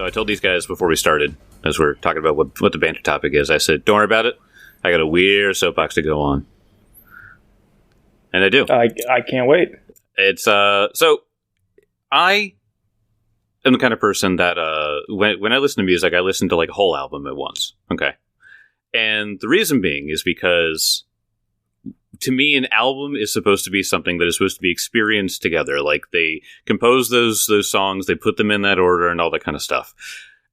So I told these guys before we started, as we're talking about what the banter topic is, I said, don't worry about it. I got a weird soapbox to go on. And I do. I can't wait. It's, so I am the kind of person that, when I listen to music, I listen to like a whole album at once. Okay. And the reason being is because to me, an album is supposed to be something that is supposed to be experienced together. Like they compose those songs, they put them in that order and all that kind of stuff.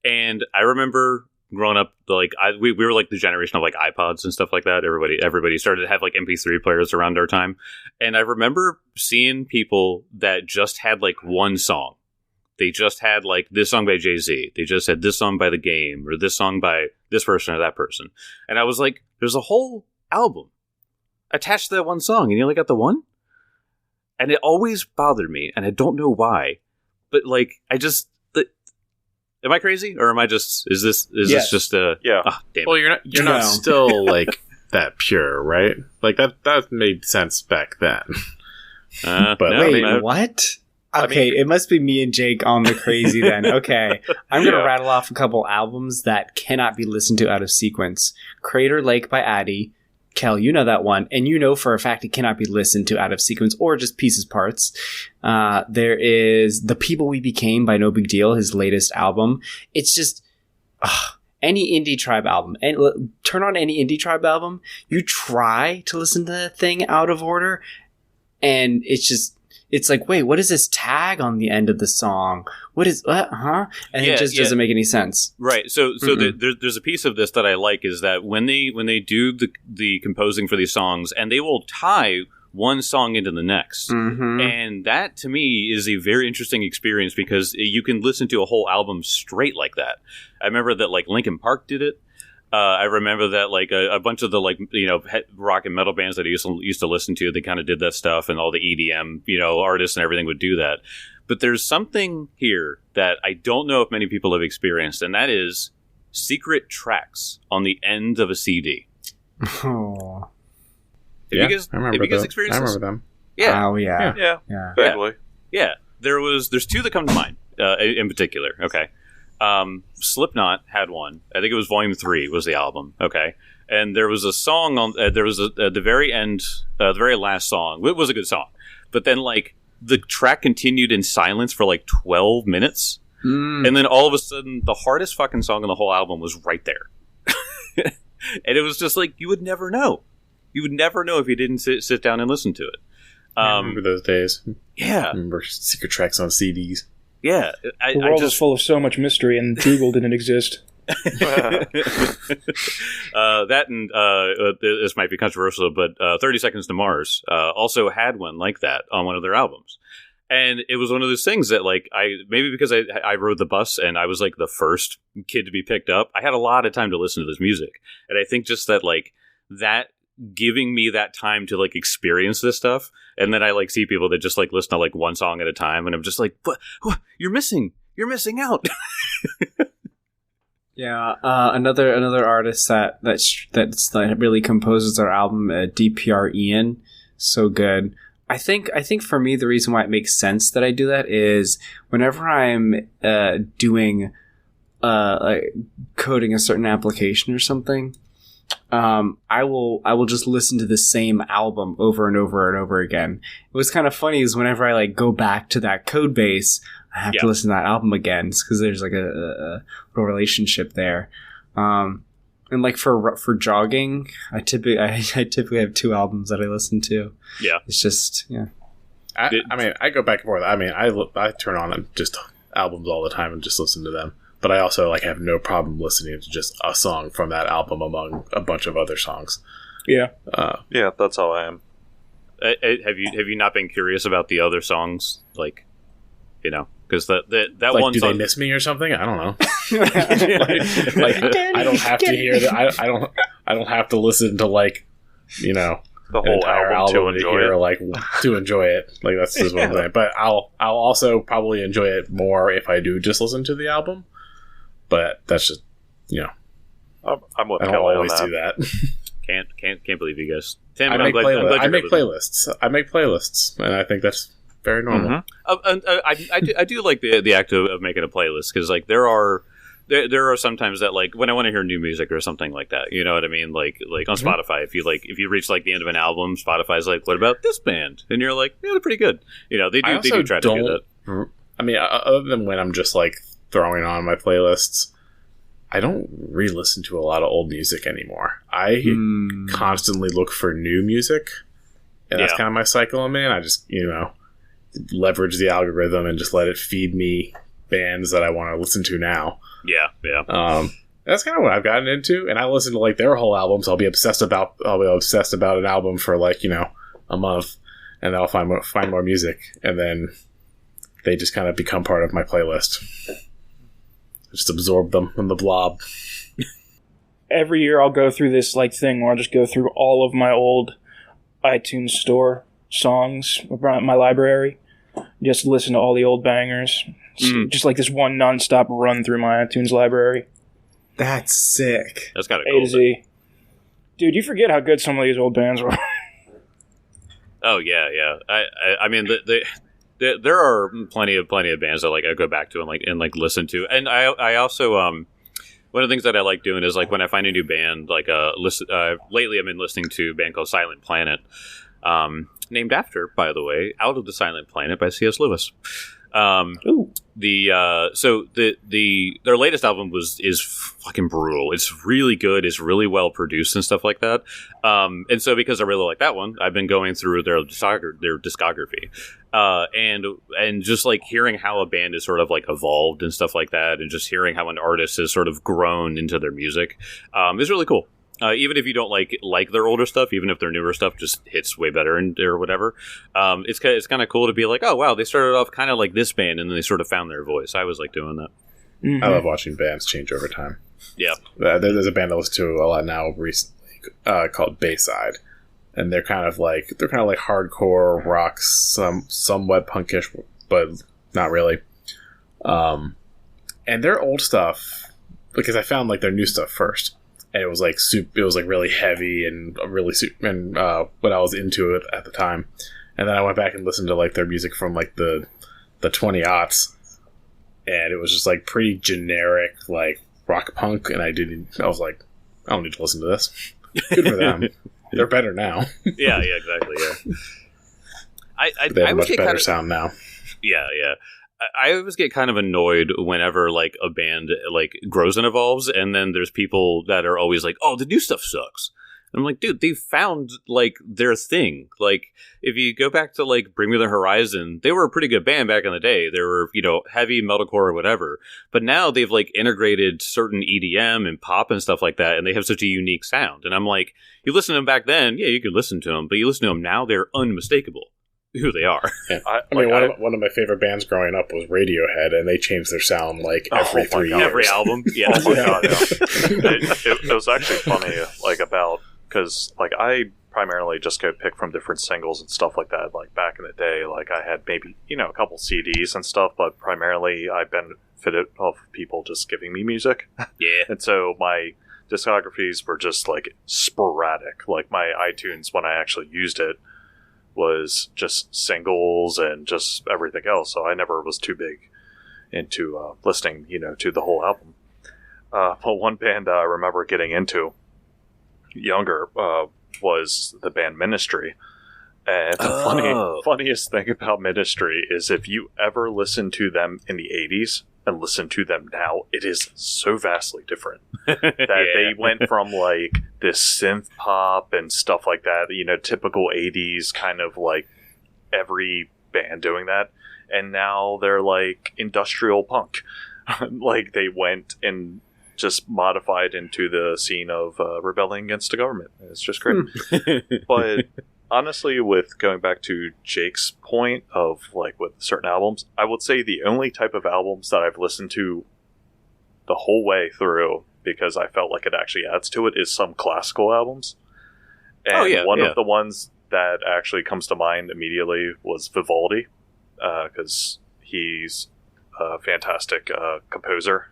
And I remember growing up, like we were like the generation of like iPods and stuff like that. Everybody started to have like MP3 players around our time. And I remember seeing people that just had like one song. They just had like this song by Jay-Z. They just had this song by The Game or this song by this person or that person. And I was like, there's a whole album attached to that one song, and you only got the one? And it always bothered me, and I don't know why. But like, am I crazy, or am I just? Is this just a? Yeah. Oh, damn Well, you're not still like that pure, right? Like that made sense back then. But no, wait, what? Okay, it must be me and Jake on the crazy then. Okay, I'm going to rattle off a couple albums that cannot be listened to out of sequence. Crater Lake by Addy. Kel, you know that one, and you know for a fact it cannot be listened to out of sequence or just pieces parts. There is The People We Became by No Big Deal, his latest album. It's just any Indie Tribe album. And turn on any Indie Tribe album, you try to listen to that thing out of order, and it's like, wait, what is this tag on the end of the song? What is, And it just doesn't make any sense. Right. So there's a piece of this that I like is that when they do the composing for these songs, and they will tie one song into the next. Mm-hmm. And that, to me, is a very interesting experience because you can listen to a whole album straight like that. I remember that, like, Linkin Park did it. I remember that, like, a bunch of the, like, you know, rock and metal bands that I used to listen to, they kind of did that stuff, and all the EDM, you know, artists and everything would do that. But there's something here that I don't know if many people have experienced, and that is secret tracks on the end of a CD. Oh. Have you guys experienced this? I remember them. Yeah. Oh, yeah. Yeah. Vaguely. Yeah. There's two that come to mind, in particular. Okay. Slipknot had one. I think it was Volume 3 was the album. Okay. And there was a song on, there was the very end, the very last song. It was a good song. But then, like, the track continued in silence for like 12 minutes. And then all of a sudden, the hardest fucking song on the whole album was right there. And it was just like, you would never know. You would never know if you didn't sit down and listen to it. I remember those days. Yeah. I remember secret tracks on CDs. Yeah. The world is full of so much mystery, and Google didn't exist. That and this might be controversial, but 30 Seconds to Mars also had one like that on one of their albums. And it was one of those things that, like, maybe because I rode the bus and I was, like, the first kid to be picked up, I had a lot of time to listen to this music. And I think just that, like, that giving me that time to, like, experience this stuff, and then I, like, see people that just, like, listen to, like, one song at a time, and I'm just like, what? You're missing out. Yeah, another artist that really composes our album, DPR Ian, so good. I think for me the reason why it makes sense that I do that is whenever I'm doing like coding a certain application or something, I will just listen to the same album over and over and over again. What's kind of funny is whenever I like go back to that code base, I have to listen to that album again because there's like a little relationship there. And like for jogging, I typically have two albums that I listen to. Yeah, it's just I mean, I go back and forth. I mean, I turn on just albums all the time and just listen to them. But I also like have no problem listening to just a song from that album among a bunch of other songs. Yeah, that's how I am. Have you not been curious about the other songs? Like, you know, because that like, one do song, they miss me or something? I don't know. like I don't have to hear that. I don't have to listen to, like, you know, the whole album to enjoy it. Like, to enjoy it. Like, that's just what I'm saying. But I'll also probably enjoy it more if I do just listen to the album. But that's just, you know, I'm with I don't Kelly always on do that. Can't believe you guys. Tim, I make playlists. I make playlists, and I think that's very normal. I do like the act of making a playlist, because like there are sometimes that, like, when I want to hear new music or something like that, you know what I mean? Like on Spotify, if you reach like the end of an album, Spotify's like, what about this band? And you're like, yeah, they're pretty good. You know, they do try to do that. I mean, other than when I'm just like throwing on my playlists, I don't re-listen to a lot of old music anymore. I constantly look for new music, and that's kind of my cycle I'm in. I just, leverage the algorithm and just let it feed me bands that I want to listen to now. Yeah. That's kind of what I've gotten into, and I listen to like their whole albums. I'll be obsessed about an album for like a month, and then I'll find more music, and then they just kind of become part of my playlist. I just absorb them in the blob. Every year I'll go through this like thing where I'll just go through all of my old iTunes store songs around my library, just listen to all the old bangers. Just like this one nonstop run through my iTunes library. That's sick. That's kind of A cool. to Z. Dude, you forget how good some of these old bands were. Oh yeah. I mean, there are plenty of bands that like I go back to and listen to, and I also one of the things that I like doing is like when I find a new band, like lately I've been listening to a band called Silent Planet, named after, by the way, Out of the Silent Planet by C.S. Lewis. Their latest album is fucking brutal. It's really good. It's really well produced and stuff like that. And so because I really like that one, I've been going through their discography, and just like hearing how a band is sort of like evolved and stuff like that, and just hearing how an artist has sort of grown into their music, is really cool. Even if you don't like their older stuff, even if their newer stuff just hits way better or whatever, it's kind of cool to be like, oh wow, they started off kind of like this band, and then they sort of found their voice. I always like doing that. I love watching bands change over time. Yeah, there's a band I listen to a lot now recently called Bayside, and they're kind of like hardcore rock, somewhat punkish, but not really. And their old stuff, because I found like their new stuff first. And it was like really heavy and really and what I was into it at the time. And then I went back and listened to like their music from like the 20-aughts, and it was just like pretty generic like rock punk. And I was like, I don't need to listen to this. Good for them. They're better now. yeah, exactly. Yeah, they have a much better sound now. Yeah. I always get kind of annoyed whenever like a band like grows and evolves, and then there's people that are always like, "Oh, the new stuff sucks." And I'm like, dude, they found like their thing. Like, if you go back to like Bring Me the Horizon, they were a pretty good band back in the day. They were, heavy metalcore or whatever. But now they've like integrated certain EDM and pop and stuff like that, and they have such a unique sound. And I'm like, you listen to them back then, yeah, you could listen to them, but you listen to them now, they're unmistakable who they are. Yeah. I mean, one of my favorite bands growing up was Radiohead, and they changed their sound like every 3 years. Every album. Yeah. Oh my god, yeah. It was actually funny, because I primarily just go pick from different singles and stuff like that. Like back in the day, like I had maybe, a couple CDs and stuff, but primarily I benefited off people just giving me music. Yeah. And so my discographies were just like sporadic. Like my iTunes, when I actually used it, was just singles and just everything else. So I never was too big into listening, to the whole album. But one band I remember getting into younger was the band Ministry. And the funniest thing about Ministry is if you ever listen to them in the 80s and listen to them now, it is so vastly different. They went from like this synth pop and stuff like that, typical 80s kind of like every band doing that, and now they're like industrial punk. Like they went and just modified into the scene of rebelling against the government. It's just great. But honestly, with going back to Jake's point of like with certain albums, I would say the only type of albums that I've listened to the whole way through, because I felt like it actually adds to it, is some classical albums. And one of the ones that actually comes to mind immediately was Vivaldi, because he's a fantastic composer.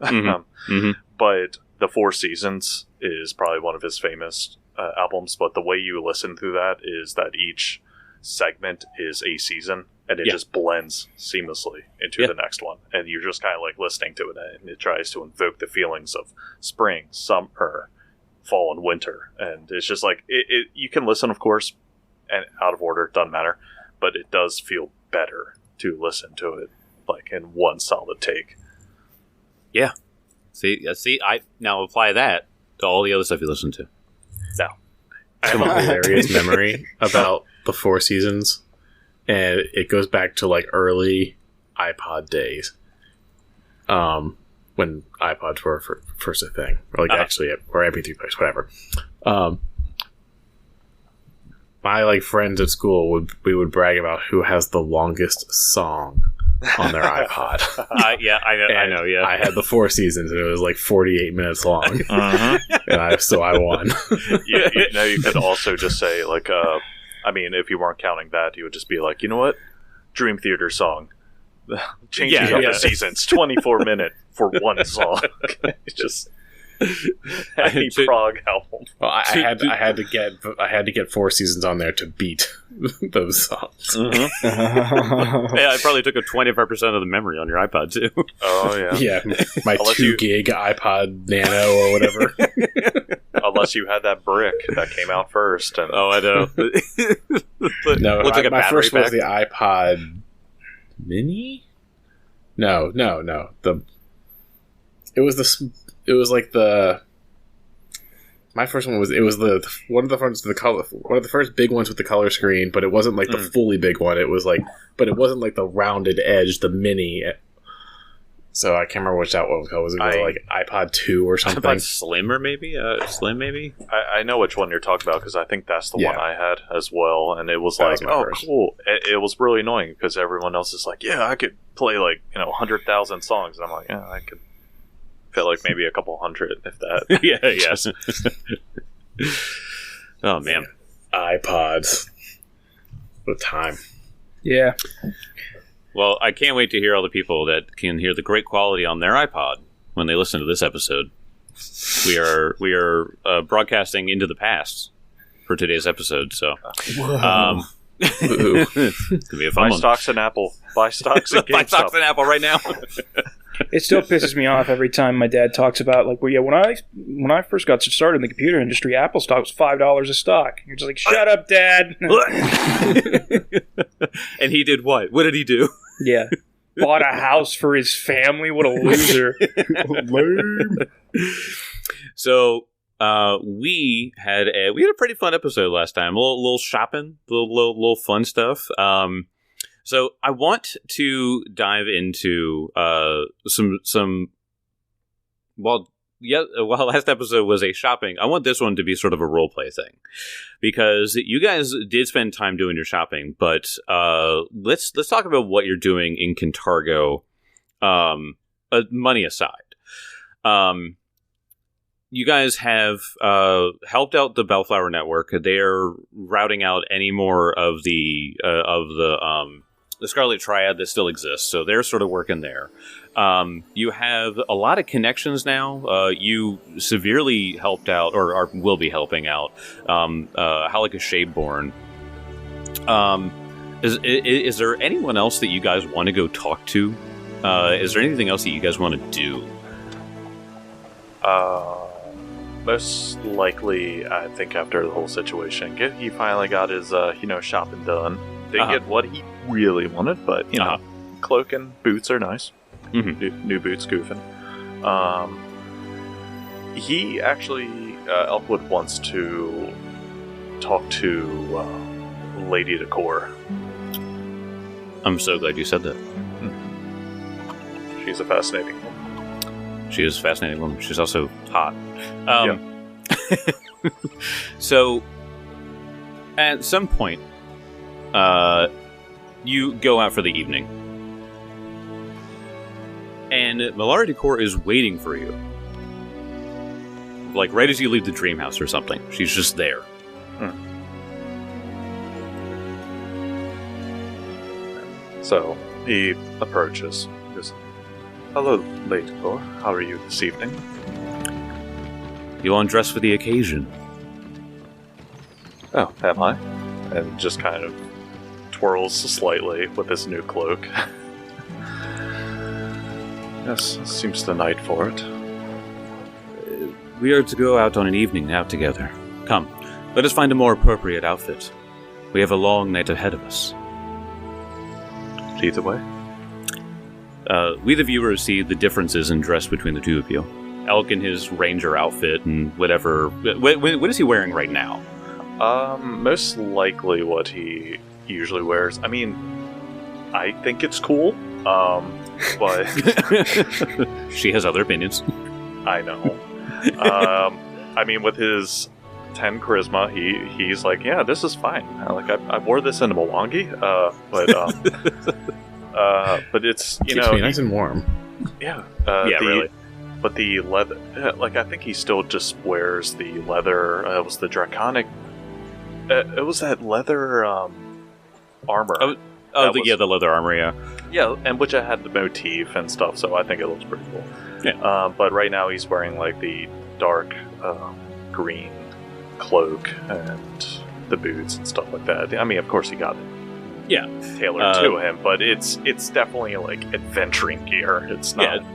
But The Four Seasons is probably one of his famous albums, but the way you listen through that is that each segment is a season, and it just blends seamlessly into the next one, and you're just kind of like listening to it, and it tries to invoke the feelings of spring, summer, fall, and winter, and it's just like you can listen, of course, and out of order, doesn't matter, but it does feel better to listen to it like in one solid take. Yeah. See, I now apply that to all the other stuff you listen to. Now, I have a hilarious memory about the Four Seasons, and it goes back to like early iPod days, when iPods were first a thing, or like actually, or MP3 players, whatever. My like friends at school would brag about who has the longest song on their iPod. I know. Yeah, I had the Four Seasons, and it was like 48 minutes long, and I won. You could also just say like, I mean, if you weren't counting that, you would just be like, you know what, Dream Theater song, changing up the seasons, 24 minute for one song. Just any prog album. Well, I had to get Four Seasons on there to beat those songs. Yeah, it probably took up 25% of the memory on your iPod too. Oh yeah, yeah. My 2 gig iPod Nano or whatever. Unless you had that brick that came out first. And I know. No, my first was the iPod Mini. No. My first one was one of the first big ones with the color screen, but it wasn't like the fully big one. It was like, but it wasn't like the rounded edge, the mini. So I can't remember which that one was called. Was it like iPod 2 or something? iPod Slim or maybe Slim maybe. I know which one you're talking about because I think that's the one I had as well, and it was like, first. Cool. It was really annoying because everyone else is like, yeah, I could play like 100,000 songs, and I'm like, yeah, I could. Feel like maybe a couple hundred, if that. Yes. Oh man, iPods. What a time. Yeah. Well, I can't wait to hear all the people that can hear the great quality on their iPod when they listen to this episode. We are broadcasting into the past for today's episode, so it's gonna be a fun one. Buy stocks in Apple. Buy stocks in GameStop. Buy stocks in Apple right now. It still pisses me off every time my dad talks about like, well, yeah, when I first got started in the computer industry, Apple stock was $5 a stock. You're just like, shut up, Dad. And he did what? What did he do? Yeah, bought a house for his family. What a loser. Lame. So we had a pretty fun episode last time. A little shopping, little fun stuff. So I want to dive into some. While last episode was a shopping, I want this one to be sort of a role play thing, because you guys did spend time doing your shopping. But let's talk about what you're doing in Cantargo, money aside. You guys have helped out the Bellflower Network. They're routing out any more of the Scarlet Triad that still exists, so they're sort of working there. You have a lot of connections now. You severely helped out, or will be helping out, Halika Shadeborn. Is there anyone else that you guys want to go talk to? Is there anything else that you guys want to do? Most likely, I think after the whole situation, he finally got his shopping done. Didn't get what he really wanted, but cloak and boots are nice. Mm-hmm. New boots, goofing. He actually, Elkwood wants to talk to Lady Decor. I'm so glad you said that. She's a fascinating woman. She is a fascinating woman. She's also hot. So, at some point, you go out for the evening, and Malara Decor is waiting for you. Like, right as you leave the dream house or something. She's just there. So, he approaches. Goes, hello, Lady Decor. How are you this evening? You undress for the occasion. Oh, am I? And just kind of twirls slightly with his new cloak. Yes, seems the night for it. We are to go out on an evening out together. Come, let us find a more appropriate outfit. We have a long night ahead of us. Lead the way. We, the viewers, see the differences in dress between the two of you. Elk in his ranger outfit and whatever. What is he wearing right now? Most likely what he usually wears. I mean, I think it's cool. But she has other opinions. I know. I mean, with his 10 charisma, he's like, yeah, this is fine. I wore this in Milwaukee, but it's Keeps me nice and warm. Yeah, really. But the leather, I think he still just wears the leather. It was the draconic. It was that leather armor. The leather armor, yeah. Yeah, and which I had the motif and stuff, so I think it looks pretty cool. Yeah. But right now he's wearing like the dark green cloak and the boots and stuff like that. I mean, of course he got it. Yeah, tailored to him, but it's definitely like adventuring gear. It's not. Yeah,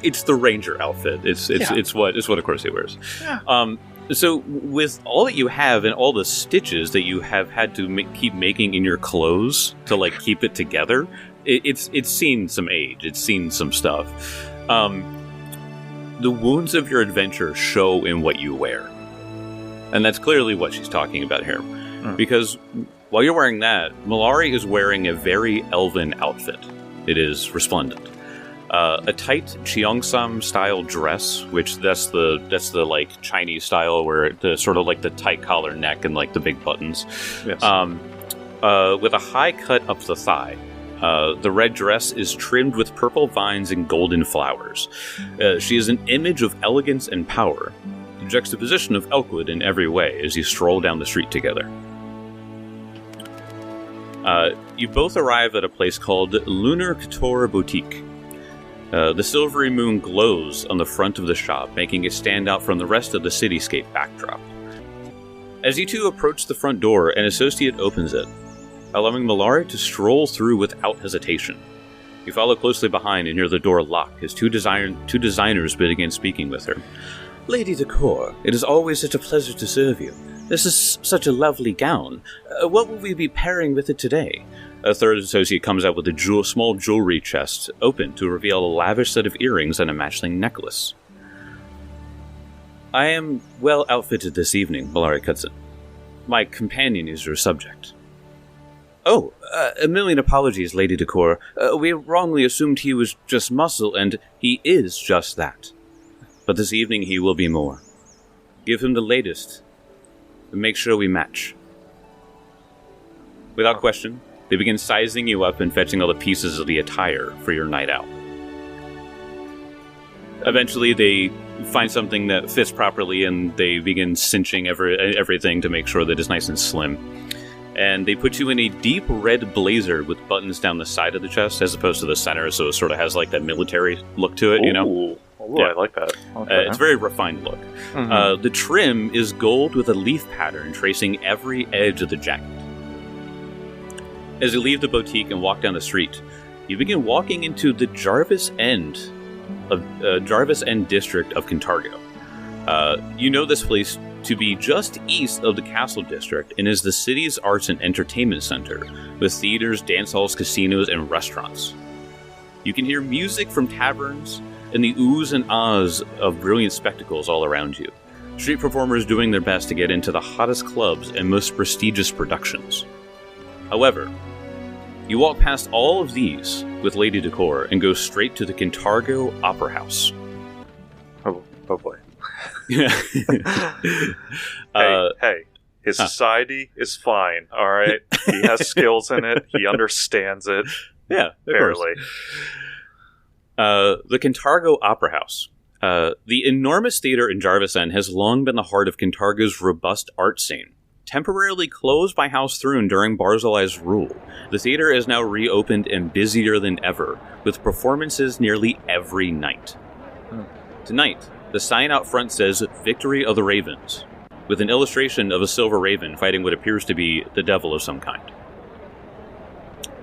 it's the ranger outfit. It's what of course he wears. Yeah. So with all that you have and all the stitches that you have had to keep making in your clothes to like keep it together, it's seen some age. It's seen some stuff. The wounds of your adventure show in what you wear, and that's clearly what she's talking about here. Because while you're wearing that, Malari is wearing a very elven outfit. It is resplendent. A tight Cheongsam style dress, which that's the like Chinese style where the sort of like the tight collar neck and like the big buttons. Yes. With a high cut up the thigh. The red dress is trimmed with purple vines and golden flowers. She is an image of elegance and power, the juxtaposition of Elkwood in every way as you stroll down the street together. You both arrive at a place called Lunar Couture Boutique. The silvery moon glows on the front of the shop, making it stand out from the rest of the cityscape backdrop. As you two approach the front door, an associate opens it, allowing Malari to stroll through without hesitation. You follow closely behind and hear the door lock as two designers begin speaking with her. Lady Decor, it is always such a pleasure to serve you. This is such a lovely gown. What will we be pairing with it today? A third associate comes out with a small jewelry chest, open to reveal a lavish set of earrings and a matching necklace. I am well outfitted this evening, Malari cuts in. My companion is your subject. Oh, a million apologies, Lady Decor. We wrongly assumed he was just muscle, and he is just that. But this evening he will be more. Give him the latest, and make sure we match. Without question, they begin sizing you up and fetching all the pieces of the attire for your night out. Eventually, they find something that fits properly, and they begin cinching everything to make sure that it's nice and slim. And they put you in a deep red blazer with buttons down the side of the chest as opposed to the center, so it sort of has like that military look to it, you know? Ooh, yeah. I like that. Okay. It's a very refined look. Mm-hmm. The trim is gold with a leaf pattern tracing every edge of the jacket. As you leave the boutique and walk down the street, you begin walking into the Jarvis End district of Kintargo. You know this place to be just east of the Castle District and is the city's arts and entertainment center, with theaters, dance halls, casinos, and restaurants. You can hear music from taverns and the oohs and ahs of brilliant spectacles all around you. Street performers doing their best to get into the hottest clubs and most prestigious productions. However, you walk past all of these with Lady Decor and go straight to the Kintargo Opera House. Oh boy. Hey, his society is fine, alright? He has skills in it, he understands it. Yeah, barely. The Kintargo Opera House. The enormous theater in Jarvis End has long been the heart of Kintargo's robust art scene. Temporarily closed by House Thrune during Barzilai's rule, the theater is now reopened and busier than ever, with performances nearly every night. Tonight, the sign out front says Victory of the Ravens, with an illustration of a silver raven fighting what appears to be the devil of some kind.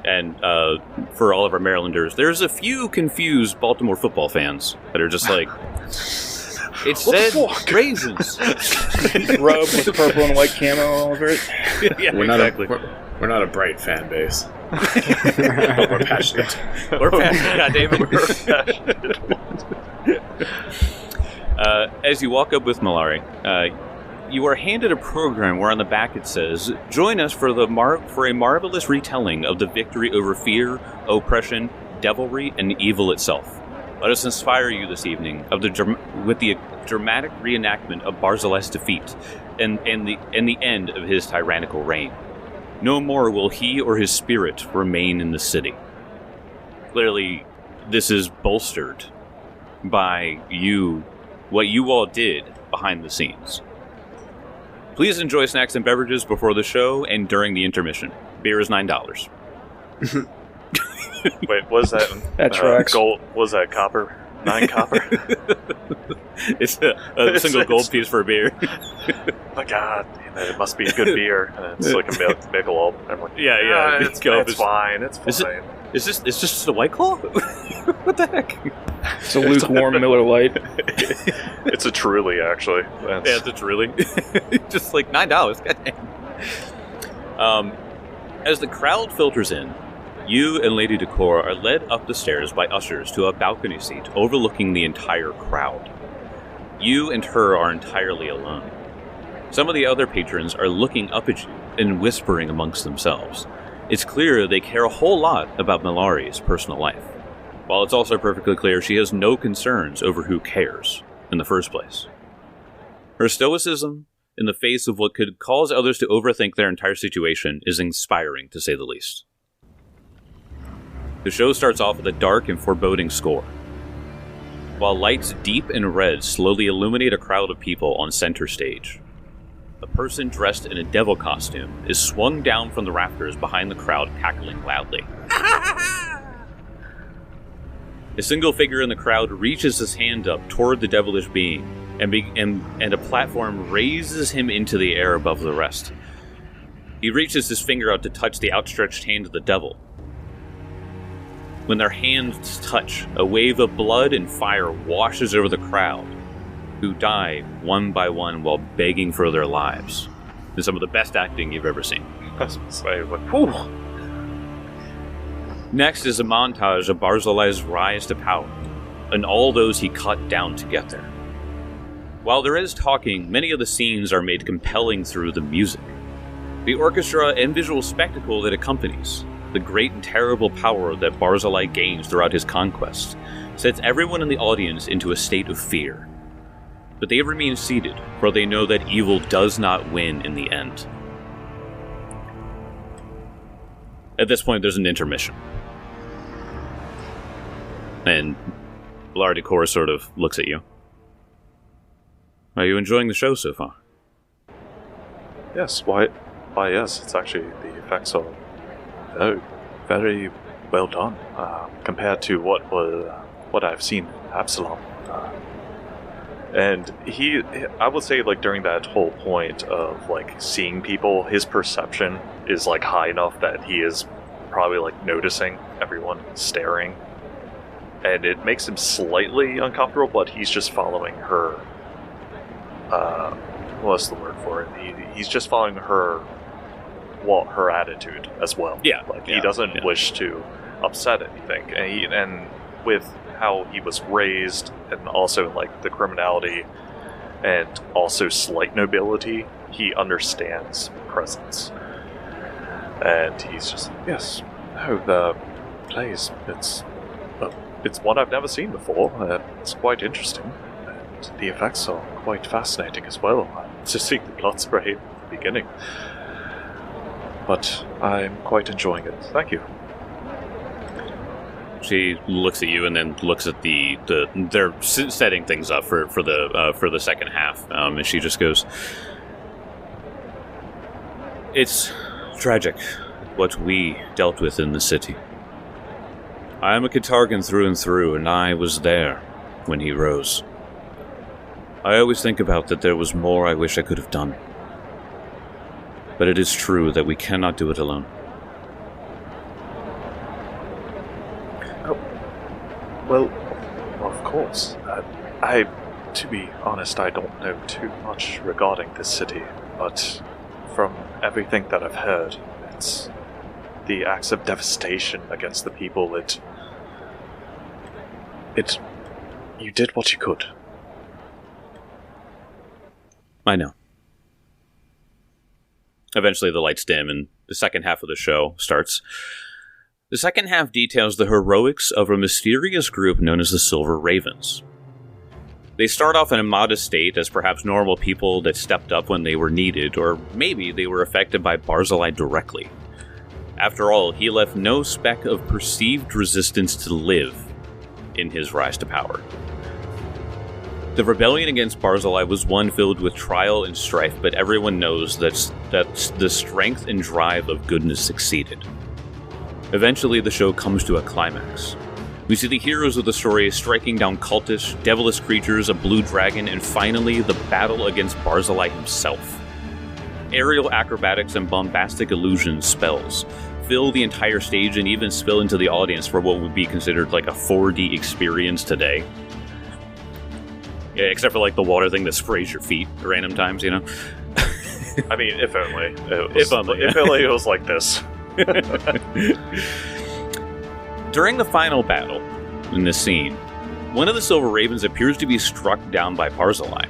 And for all of our Marylanders, there's a few confused Baltimore football fans that are just like, it said raisins. Robe with purple and white camo all over it. Yeah, We're exactly. we're not a bright fan base. But we're passionate. We're passionate, goddammit. As you walk up with Malari, you are handed a program where on the back it says, "Join us for for a marvelous retelling of the victory over fear, oppression, devilry, and evil itself. Let us inspire you this evening with the dramatic reenactment of Barzilai's defeat and the end of his tyrannical reign. No more will he or his spirit remain in the city." Clearly, this is bolstered by what you all did behind the scenes. Please enjoy snacks and beverages before the show and during the intermission. Beer is $9. Wait, was that? That tracks. Gold? Was that copper? 9 copper? It's a single gold piece for a beer. My God, it must be a good beer. And it's like a Michelob. I'm like, Yeah. It's fine. It's fine. Is this just a White Claw? What the heck? It's a lukewarm Miller Lite. It's a Truly, actually. Yeah, it's a Truly. Just like $9. Goddamn. As the crowd filters in, you and Lady Decor are led up the stairs by ushers to a balcony seat overlooking the entire crowd. You and her are entirely alone. Some of the other patrons are looking up at you and whispering amongst themselves. It's clear they care a whole lot about Malari's personal life, while it's also perfectly clear she has no concerns over who cares in the first place. Her stoicism in the face of what could cause others to overthink their entire situation is inspiring, to say the least. The show starts off with a dark and foreboding score, while lights deep in red slowly illuminate a crowd of people on center stage. A person dressed in a devil costume is swung down from the rafters behind the crowd, cackling loudly. A single figure in the crowd reaches his hand up toward the devilish being, and a platform raises him into the air above the rest. He reaches his finger out to touch the outstretched hand of the devil. When their hands touch, a wave of blood and fire washes over the crowd, who die one by one while begging for their lives. It's some of the best acting you've ever seen. I was gonna say, like, whew. Next is a montage of Barzilai's rise to power, and all those he cut down to get there. While there is talking, many of the scenes are made compelling through the music, the orchestra and visual spectacle that accompanies. The great and terrible power that Barzilai gains throughout his conquest sets everyone in the audience into a state of fear. But they remain seated, for they know that evil does not win in the end. At this point, there's an intermission. And Lar Decor sort of looks at you. Are you enjoying the show so far? Yes, why yes, it's actually, the effects are very well done compared to what I've seen in Absalom. And I would say, like, during that whole point of, like, seeing people, his perception is, like, high enough that he is probably, like, noticing everyone staring. And it makes him slightly uncomfortable, but he's just following her, what's the word for it? He's just following her, her attitude as well. Yeah. Like, he doesn't wish to upset anything. And with how he was raised, and also, like, the criminality, and also slight nobility, he understands presence. And he's just, yes, no, the plays, it's one I've never seen before. It's quite interesting, and the effects are quite fascinating as well. Just seeing the blood spray at the beginning. But I'm quite enjoying it. Thank you. She looks at you and then looks at they're setting things up for the second half, and she just goes, "It's tragic what we dealt with in the city. I am a Katargan through and through, and I was there when he rose. I always think about that there was more I wish I could have done. But it is true that we cannot do it alone. course. To be honest, I don't know too much regarding this city, but from everything that I've heard, it's the acts of devastation against the people. You did what you could. I know. Eventually the lights dim and the second half of the show starts. The second half details the heroics of a mysterious group known as the Silver Ravens. They start off in a modest state as perhaps normal people that stepped up when they were needed, or maybe they were affected by Barzillai directly. After all, he left no speck of perceived resistance to live in his rise to power. The rebellion against Barzillai was one filled with trial and strife, but everyone knows that the strength and drive of goodness succeeded. Eventually, the show comes to a climax. We see the heroes of the story striking down cultish, devilish creatures, a blue dragon, and finally, the battle against Barzillai himself. Aerial acrobatics and bombastic illusion spells fill the entire stage and even spill into the audience for what would be considered like a 4D experience today. Yeah, except for like the water thing that sprays your feet at random times, you know? I mean, if only. If only it was like this. During the final battle in this scene, one of the Silver Ravens appears to be struck down by Barzillai.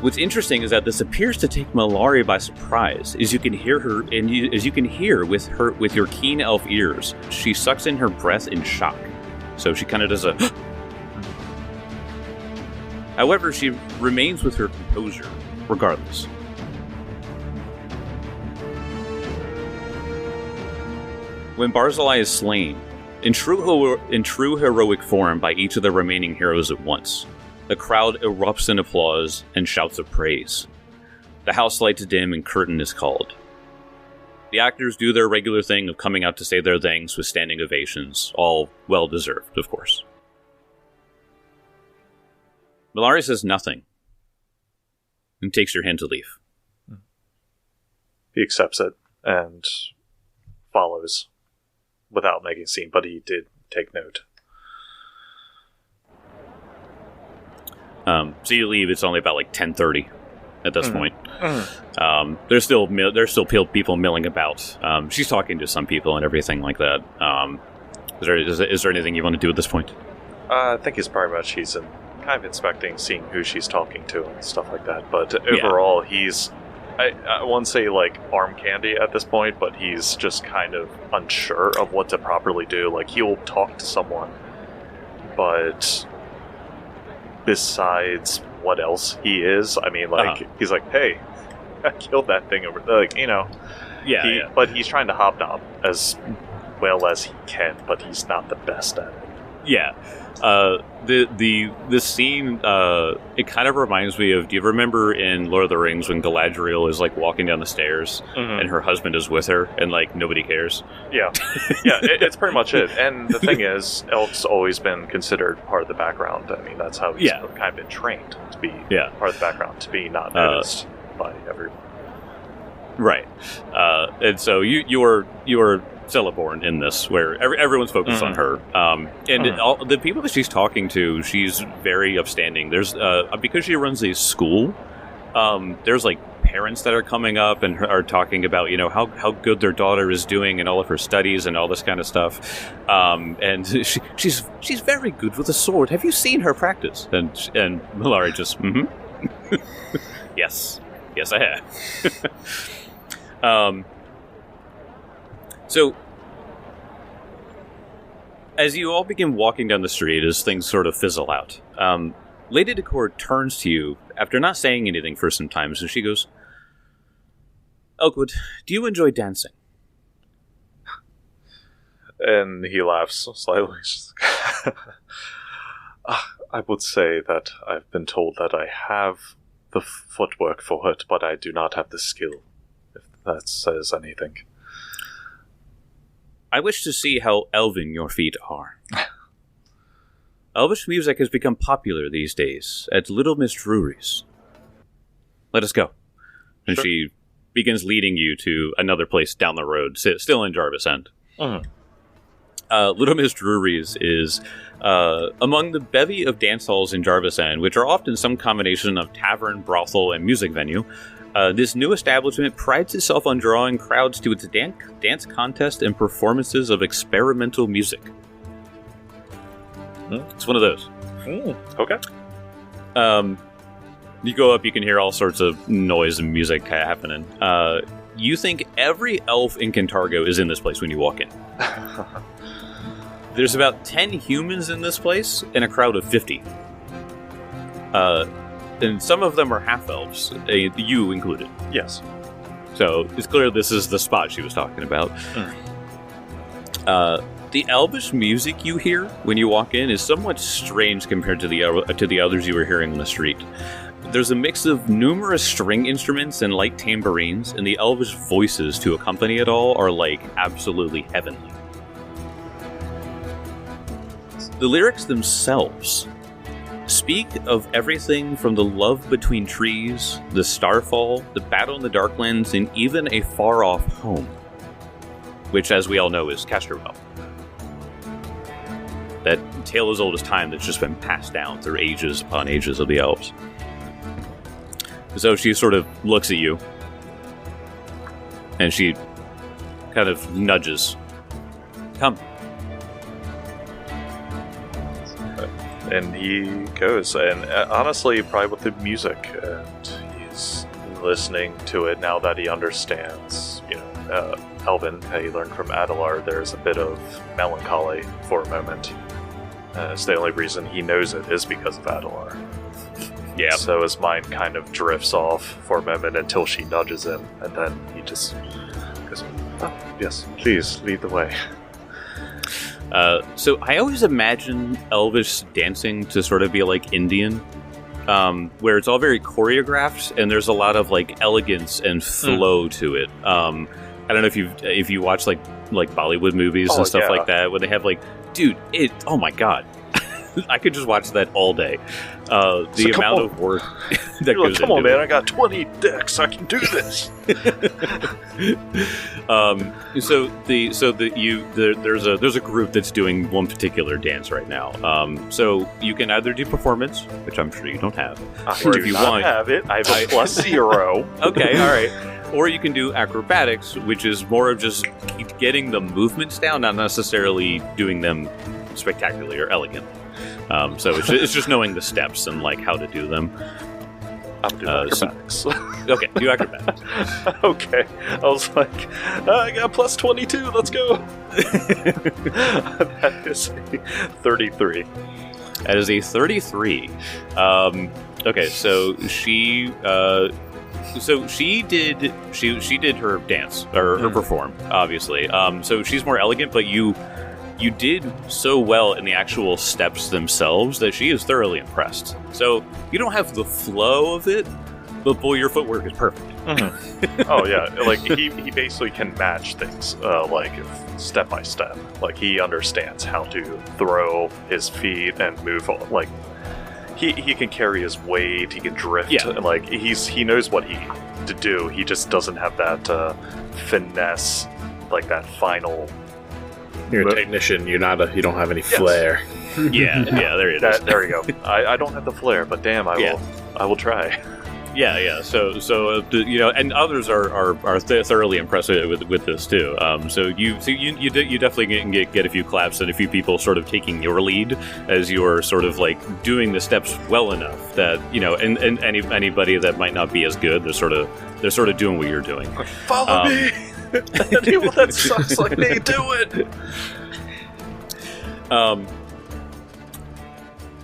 What's interesting is that this appears to take Malari by surprise, as you can hear her, and as you can hear with your keen elf ears. She sucks in her breath in shock, so she kind of does a. However, she remains with her composure, regardless. When Barzillai is slain, in true heroic form by each of the remaining heroes at once, the crowd erupts in applause and shouts of praise. The house lights dim and curtain is called. The actors do their regular thing of coming out to say their thanks with standing ovations, all well-deserved, of course. Malari says nothing and takes your hand to leave. He accepts it and follows without making a scene, but he did take note. So you leave. It's only about like 10:30 at this point. There's still people milling about. She's talking to some people and everything like that. Is there anything you want to do at this point? I think he's kind of inspecting, seeing who she's talking to and stuff like that. But overall, he's, I won't say like arm candy at this point, but he's just kind of unsure of what to properly do. Like, he'll talk to someone, but besides what else he is, I mean, like, he's like, hey, I killed that thing over there, like, you know. Yeah. But he's trying to hobnob as well as he can, but he's not the best at it. Yeah. The scene, it kind of reminds me of, do you remember in Lord of the Rings when Galadriel is like walking down the stairs and her husband is with her and like nobody cares? Yeah. It's pretty much it. And the thing is, Elk's always been considered part of the background. I mean, that's how he's kind of been trained to be part of the background, to be not noticed by everyone. Right. And so you're Celeborn in this, where everyone's focused on her, and all the people that she's talking to, she's very upstanding. There's because she runs a school. There's like parents that are coming up and are talking about, you know, how good their daughter is doing in all of her studies and all this kind of stuff. And she's very good with a sword. Have you seen her practice? And Malari just yes, I have. So, as you all begin walking down the street, as things sort of fizzle out, Lady Decor turns to you after not saying anything for some time, so she goes, Elkwood, do you enjoy dancing? And he laughs slightly. I would say that I've been told that I have the footwork for it, but I do not have the skill, if that says anything. I wish to see how elven your feet are. Elvish music has become popular these days at Little Miss Drury's. Let us go. And she begins leading you to another place down the road, still in Jarvis End. Little Miss Drury's is among the bevy of dance halls in Jarvis End, which are often some combination of tavern, brothel, and music venue. This new establishment prides itself on drawing crowds to its dance contest and performances of experimental music. It's one of those. Okay. You go up, you can hear all sorts of noise and music happening. You think every elf in Cantargo is in this place when you walk in. There's about 10 humans in this place and a crowd of 50. And some of them are half-elves, you included. Yes. So it's clear this is the spot she was talking about. The elvish music you hear when you walk in is somewhat strange compared to the others you were hearing on the street. There's a mix of numerous string instruments and light tambourines, and the elvish voices to accompany it all are like absolutely heavenly. The lyrics themselves speak of everything from the love between trees, the starfall, the battle in the Darklands, and even a far-off home, which, as we all know, is Kestrel. That tale as old as time that's just been passed down through ages upon ages of the elves. So she sort of looks at you, and she kind of nudges. Come. And he goes, and honestly, probably with the music, and he's listening to it now that he understands, Elvin, how he learned from Adelar, there's a bit of melancholy for a moment. It's the only reason he knows it is because of Adelar. Yeah. So his mind kind of drifts off for a moment until she nudges him, and then he just goes, oh, yes, please, lead the way. So I always imagine Elvish dancing to sort of be like Indian, where it's all very choreographed and there's a lot of like elegance and flow to it. I don't know if you watch like Bollywood movies and stuff like that, where they have like, dude, oh my god, I could just watch that all day. The amount of work that goes into it. Come on, man! I got 20 decks. I can do this. There's a group that's doing one particular dance right now. So you can either do performance, which I'm sure you don't have. I do not have it. I have a +0. Okay, all right. Or you can do acrobatics, which is more of just getting the movements down, not necessarily doing them spectacularly or elegantly. So it's just knowing the steps and like how to do them. I'm doing acrobatics. Okay, do acrobatics. Okay. I was like, I got +22. Let's go. That is a 33. That is a 33. Okay, so she did her dance or her perform, obviously. So she's more elegant, but you did so well in the actual steps themselves that she is thoroughly impressed. So you don't have the flow of it, but boy, your footwork is perfect. Mm-hmm. Oh yeah, like he basically can match things, like step by step. Like he understands how to throw his feet and move. Like he can carry his weight. He can drift. Yeah. And like he knows what he to do. He just doesn't have that finesse, like that final. You're a technician. You don't have any flair. Yeah, there it is. There you go. I don't have the flair, but damn, I will try. Yeah. So and others are thoroughly impressed with this too. So you definitely can get a few claps and a few people sort of taking your lead as you're sort of like doing the steps well enough that and anybody that might not be as good, they're sort of doing what you're doing. Follow me. Anyone that sucks like me, do it.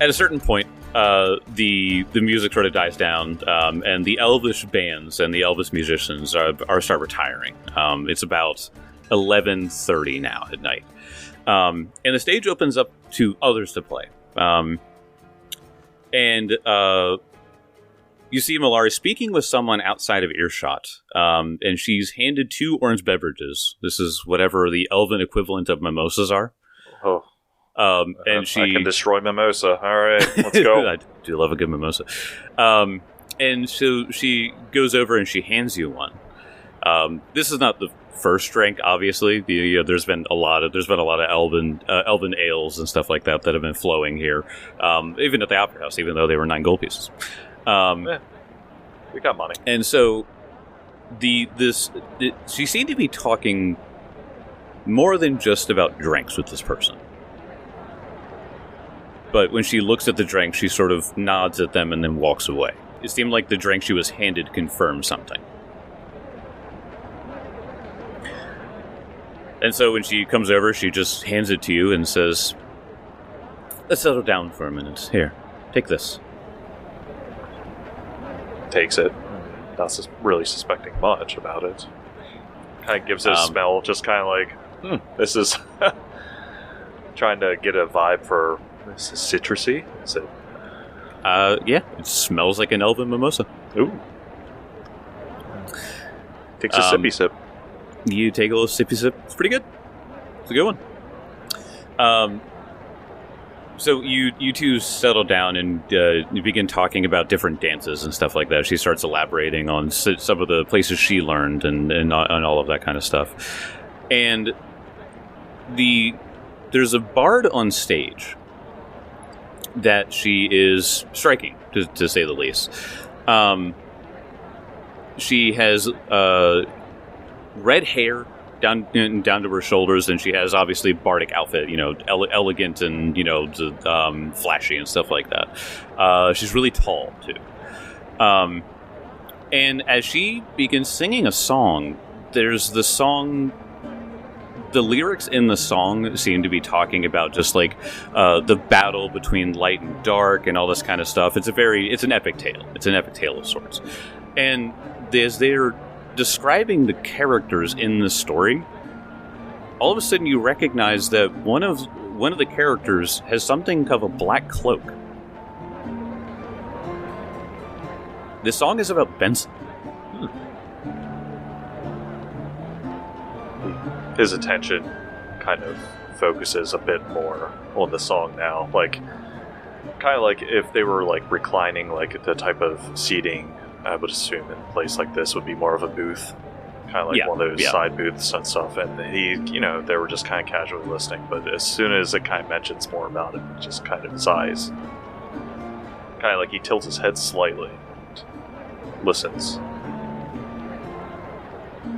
At a certain point, the music sort of dies down, and the elvish bands and the elvish musicians start retiring. It's about 11:30 now at night, and the stage opens up to others to play. And you see Malari speaking with someone outside of earshot, and she's handed 2 orange beverages. This is whatever the elven equivalent of mimosas are. Oh. And I can destroy mimosa. All right, let's go. I do love a good mimosa. And so she goes over and she hands you one. This is not the first drink, obviously. There's been a lot of elven ales and stuff like that have been flowing here, even at the Opera House, even though they were 9 gold pieces. We got money, and so she seemed to be talking more than just about drinks with this person. But when she looks at the drink, she sort of nods at them and then walks away. It seemed like the drink she was handed confirmed something. And so when she comes over, she just hands it to you and says, "Let's settle down for a minute. Here, take this." Takes it. Not really suspecting much about it. Kind of gives it a smell, just kind of like, this is... trying to get a vibe for... This is citrusy? Is it? Yeah, it smells like an elven mimosa. Ooh. Takes a sippy sip. You take a little sippy sip. It's pretty good. It's a good one. So you two settle down and you begin talking about different dances and stuff like that. She starts elaborating on some of the places she learned and all of that kind of stuff. And there's a bard on stage that she is striking, to say the least. She has red hair down to her shoulders, and she has obviously bardic outfit, elegant and flashy and stuff like that. She's really tall too. And as she begins singing a song, there's the song. The lyrics in the song seem to be talking about just like the battle between light and dark and all this kind of stuff. It's an epic tale. It's an epic tale of sorts. And as they're describing the characters in the story, all of a sudden you recognize that one of the characters has something of a black cloak. This song is about Benson. His attention kind of focuses a bit more on the song now. Like, kind of like if they were like reclining, like the type of seating I would assume in a place like this would be more of a booth, kind of like one of those side booths and stuff. And they were just kind of casually listening. But as soon as it kind of mentions more about it, just kind of his eyes, kind of like he tilts his head slightly and listens.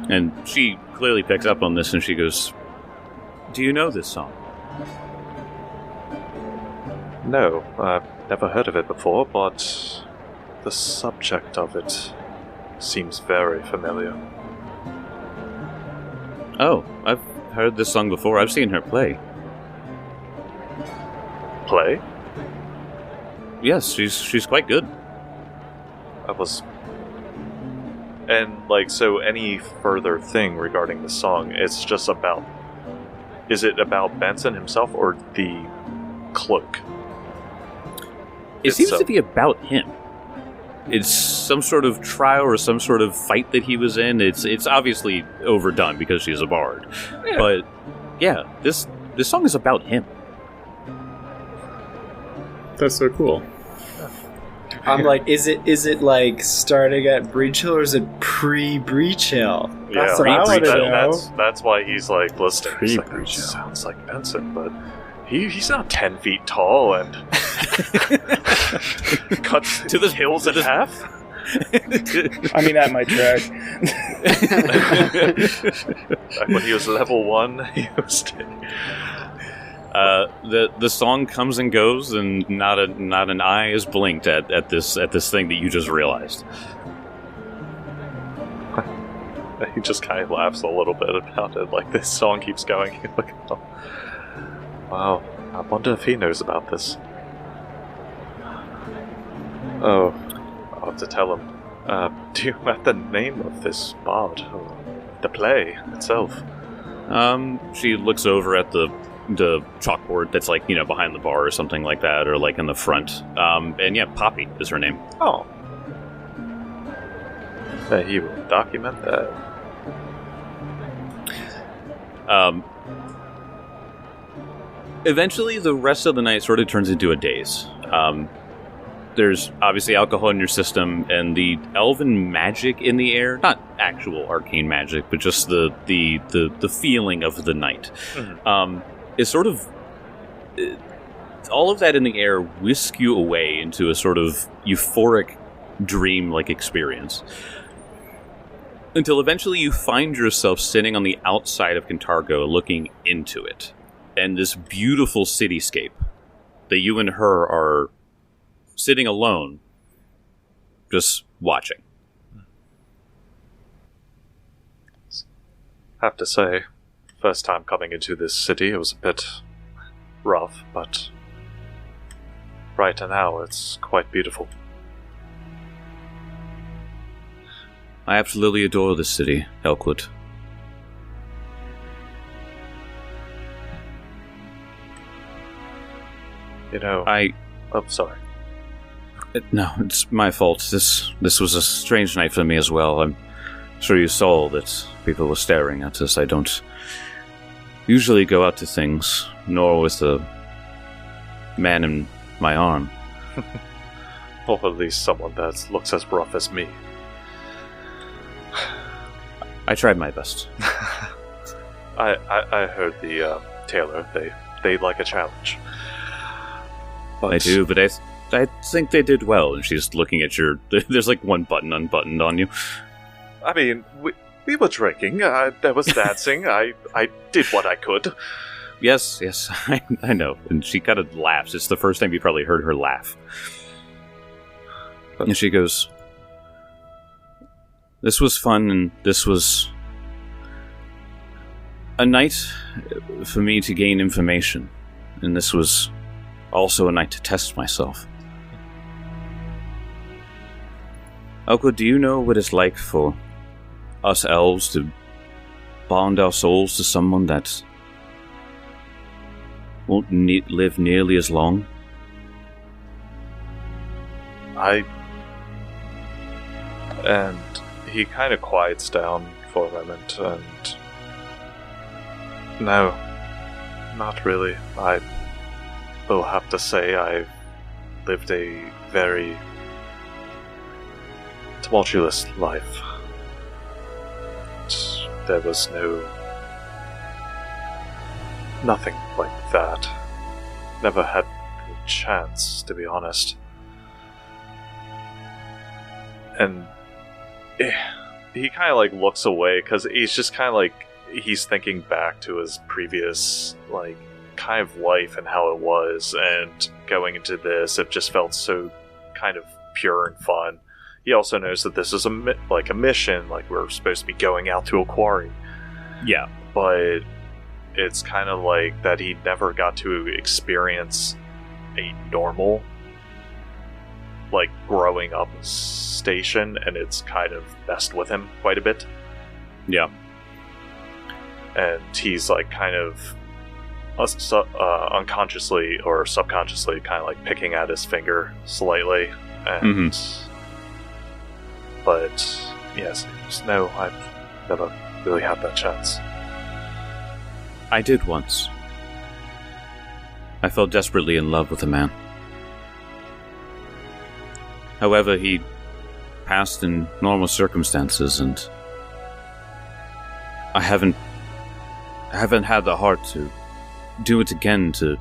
And she clearly picks up on this and she goes, "Do you know this song?" No, I've never heard of it before, but the subject of it seems very familiar. Oh, I've heard this song before. I've seen her play. Play? Yes, she's quite good. And, so any further thing regarding the song, it's just about... Is it about Benson himself or the cloak? It seems to be about him. It's some sort of trial or some sort of fight that he was in. It's obviously overdone because she's a bard. Yeah. But, yeah, this song is about him. That's so cool. I'm like, is it like starting at Breach Hill or is it pre-Breach Hill? That's what I want to know. That's why he's like listening. He's like, Pre-Breach Hill. Sounds like Benson, but he's not 10 feet tall and cuts to the hills in half. I mean, that might track. Back when he was level 1, he was... The song comes and goes, and not an eye is blinked at this thing that you just realized. He just kind of laughs a little bit about it. Like, this song keeps going. Like, oh, wow, I wonder if he knows about this. Oh, I'll have to tell him. Do you have the name of this bard? Or the play itself? She looks over at the chalkboard that's like, behind the bar or something like that, or like in the front. And yeah, Poppy is her name. Oh. He will document that. Eventually, the rest of the night sort of turns into a daze. there's obviously alcohol in your system, and the elven magic in the air, not actual arcane magic, but just the feeling of the night, is sort of... all of that in the air whisk you away into a sort of euphoric dream-like experience. Until eventually you find yourself sitting on the outside of Cantargo looking into it. And this beautiful cityscape that you and her are sitting alone, just watching. Have to say, first time coming into this city, it was a bit rough, but right now it's quite beautiful. I absolutely adore this city, Elkwood. You know, oh, sorry. No, it's my fault. This was a strange night for me as well. I'm sure you saw that people were staring at us. I don't usually go out to things, nor with a man in my arm. Or at least someone that looks as rough as me. I tried my best. I heard the tailor. They like a challenge. But I do, but I think they did well. And she's looking at your... There's like one button unbuttoned on you. I mean, we were drinking. There was dancing. I did what I could. Yes, I know. And she kind of laughs. It's the first time you probably heard her laugh. And she goes, "This was fun, and this was a night for me to gain information. And this was also a night to test myself. Elkwood, do you know what it's like for us elves to bond our souls to someone that won't live nearly as long?" And he kind of quiets down for a moment, and... No, not really. I will have to say I've lived a very tumultuous life. There was nothing like that. Never had a chance, to be honest. And he kind of like looks away because he's just kind of like he's thinking back to his previous like kind of life and how it was, and going into this it just felt so kind of pure and fun. He also knows that this is a mission, like we're supposed to be going out to a quarry. Yeah, but it's kind of like that he never got to experience a normal like growing up station, and it's kind of messed with him quite a bit. Yeah. And he's like kind of unconsciously or subconsciously kind of like picking at his finger slightly. And but yes, no, I've never really had that chance. I did once. I fell desperately in love with a man. However, he passed in normal circumstances, and I haven't had the heart to do it again, to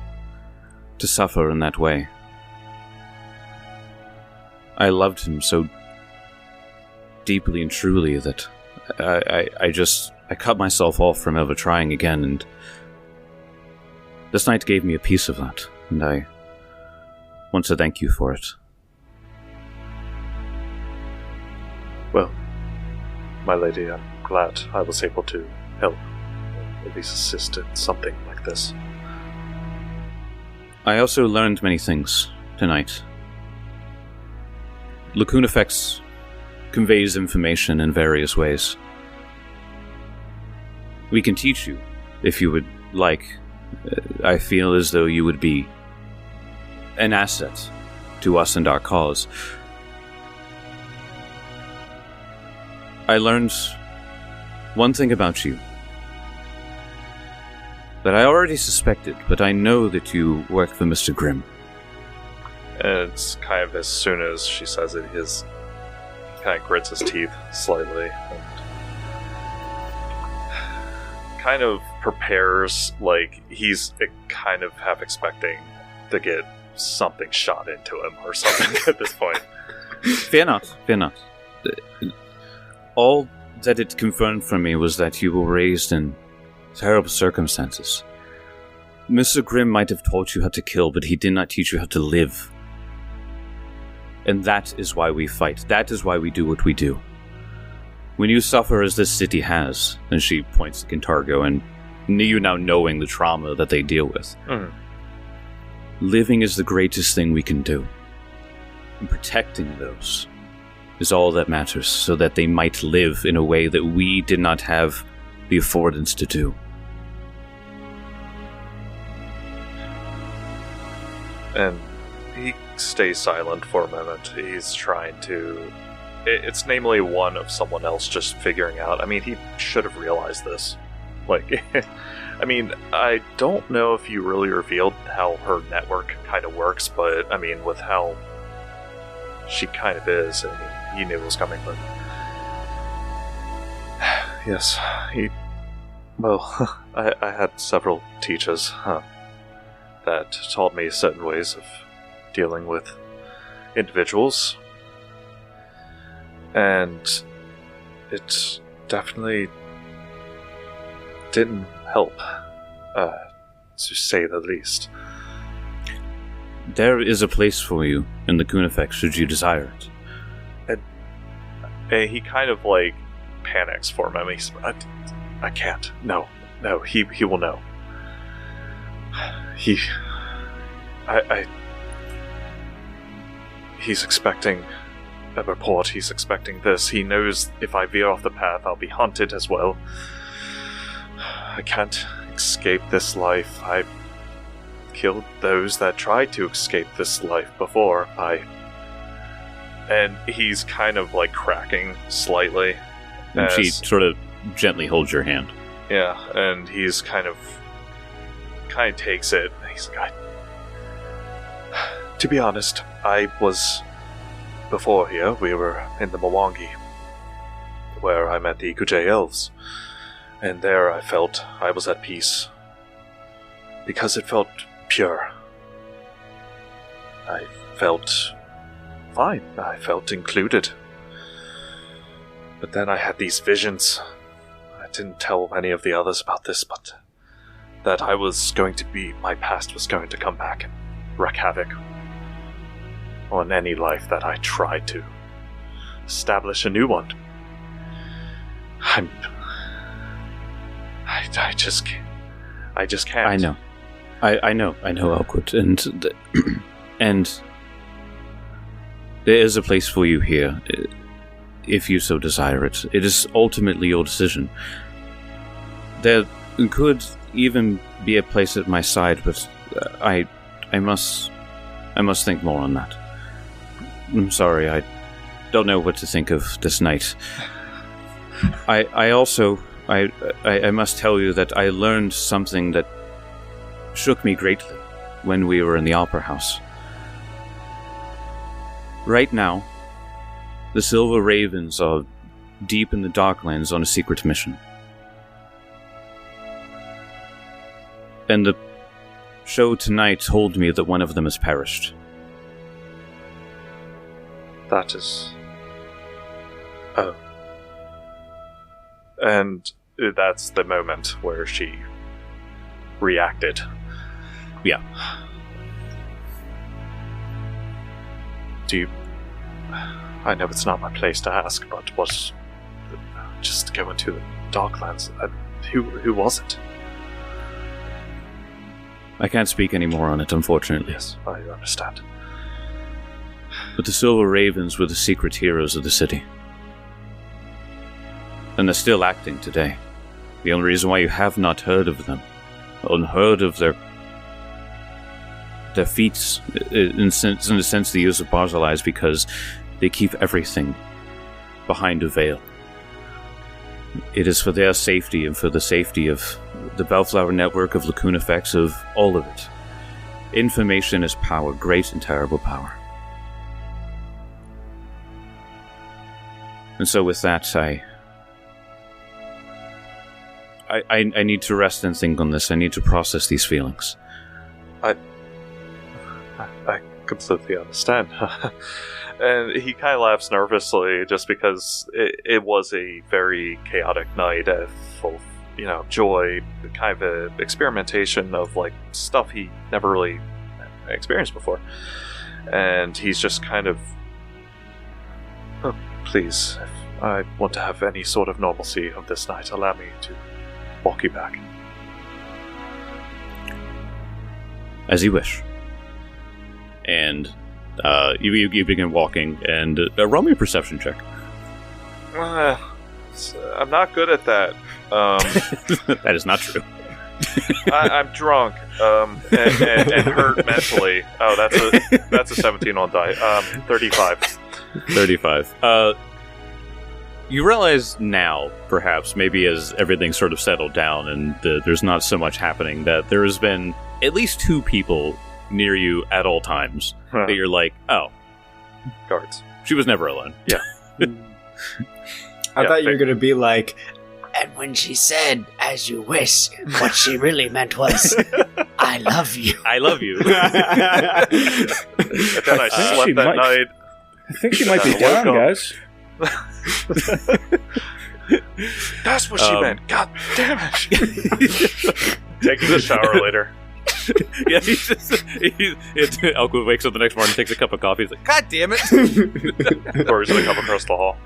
suffer in that way. I loved him so deeply and truly that I cut myself off from ever trying again, and this night gave me a piece of that, and I want to thank you for it. Well, my lady, I'm glad I was able to help, or at least assist in something like this. I also learned many things tonight. Lacuna Effects conveys information in various ways. We can teach you, if you would like. I feel as though you would be an asset to us and our cause. I learned one thing about you that I already suspected, but I know that you work for Mr. Grimm. And it's kind of as soon as she says it, he kind of grits his teeth slightly and kind of prepares, like he's kind of half expecting to get something shot into him or something at this point. Fear not, fear not. All that it confirmed for me was that you were raised in terrible circumstances. Mr. Grimm might have taught you how to kill, but he did not teach you how to live. And that is why we fight. That is why we do what we do. When you suffer as this city has, and she points to Kintargo, and you now knowing the trauma that they deal with, living is the greatest thing we can do. And protecting those is all that matters, so that they might live in a way that we did not have the affordance to do. And he stays silent for a moment. He's trying to... It's namely one of someone else just figuring out. I mean, he should have realized this. Like, I mean, I don't know if you really revealed how her network kind of works, but, I mean, with how she kind of is, I mean, he knew it was coming, but... Yes, Well, I had several teachers, that taught me certain ways of dealing with individuals. And it definitely didn't help, to say the least. There is a place for you in the Kunifex, should you desire it. And he kind of, like, panics for a moment. He's, I can't. No, he will know. He's expecting a report, he's expecting this. He knows if I veer off the path, I'll be hunted as well. I can't escape this life. I killed those that tried to escape this life before. And he's kind of like cracking slightly. And she sort of gently holds your hand. Yeah, and he's kind of takes it. He's like, to be honest, I was... Before here, we were in the Mwangi, where I met the Ikuje elves. And there I felt I was at peace. Because it felt pure. I felt fine. I felt included. But then I had these visions. I didn't tell any of the others about this, but that my past was going to come back and wreak havoc on any life that I tried to establish a new one. I just can't. I know, Elkwood, and there is a place for you here, if you so desire it. It is ultimately your decision. There could even be a place at my side, but I must think more on that. I'm sorry, I don't know what to think of this night. I also must tell you that I learned something that shook me greatly when we were in the Opera House. Right now, the Silver Ravens are deep in the Darklands on a secret mission. And the show tonight told me that one of them has perished. That is... Oh. And that's the moment where she reacted. Yeah. Do you... I know it's not my place to ask, but what... Just go into the Darklands. Who was it? I can't speak any more on it, unfortunately. Yes, I understand. But the Silver Ravens were the secret heroes of the city. And they're still acting today. The only reason why you have not heard of them, unheard of their feats, in a sense the use of Barzillai, is because they keep everything behind a veil. It is for their safety and for the safety of the Bellflower network, of Lacuna Effects, of all of it. Information is power, great and terrible power. And so with that, I need to rest and think on this. I need to process these feelings. I completely understand. And he kind of laughs nervously just because it was a very chaotic night full of, joy, kind of experimentation of, like, stuff he never really experienced before. And he's just kind of, please, if I want to have any sort of normalcy of this night, allow me to walk you back. As you wish. And you begin walking, and roll me a perception check. I'm not good at that. That is not true. I'm drunk and hurt mentally. Oh, that's a 17 on die. 35. 35. You realize now, perhaps, maybe as everything's sort of settled down and there's not so much happening, that there has been at least 2 people near you at all times that you're like, oh, guards. She was never alone. Yeah. I thought you were going to be like, and when she said, as you wish, what she really meant was, I love you. I love you. And then I slept that night. I think she might be down, guys. That's what she meant. God damn it. Taking a shower later. Yeah, Elkwood wakes up the next morning, takes a cup of coffee. He's like, God damn it! Or he's gonna come across the hall.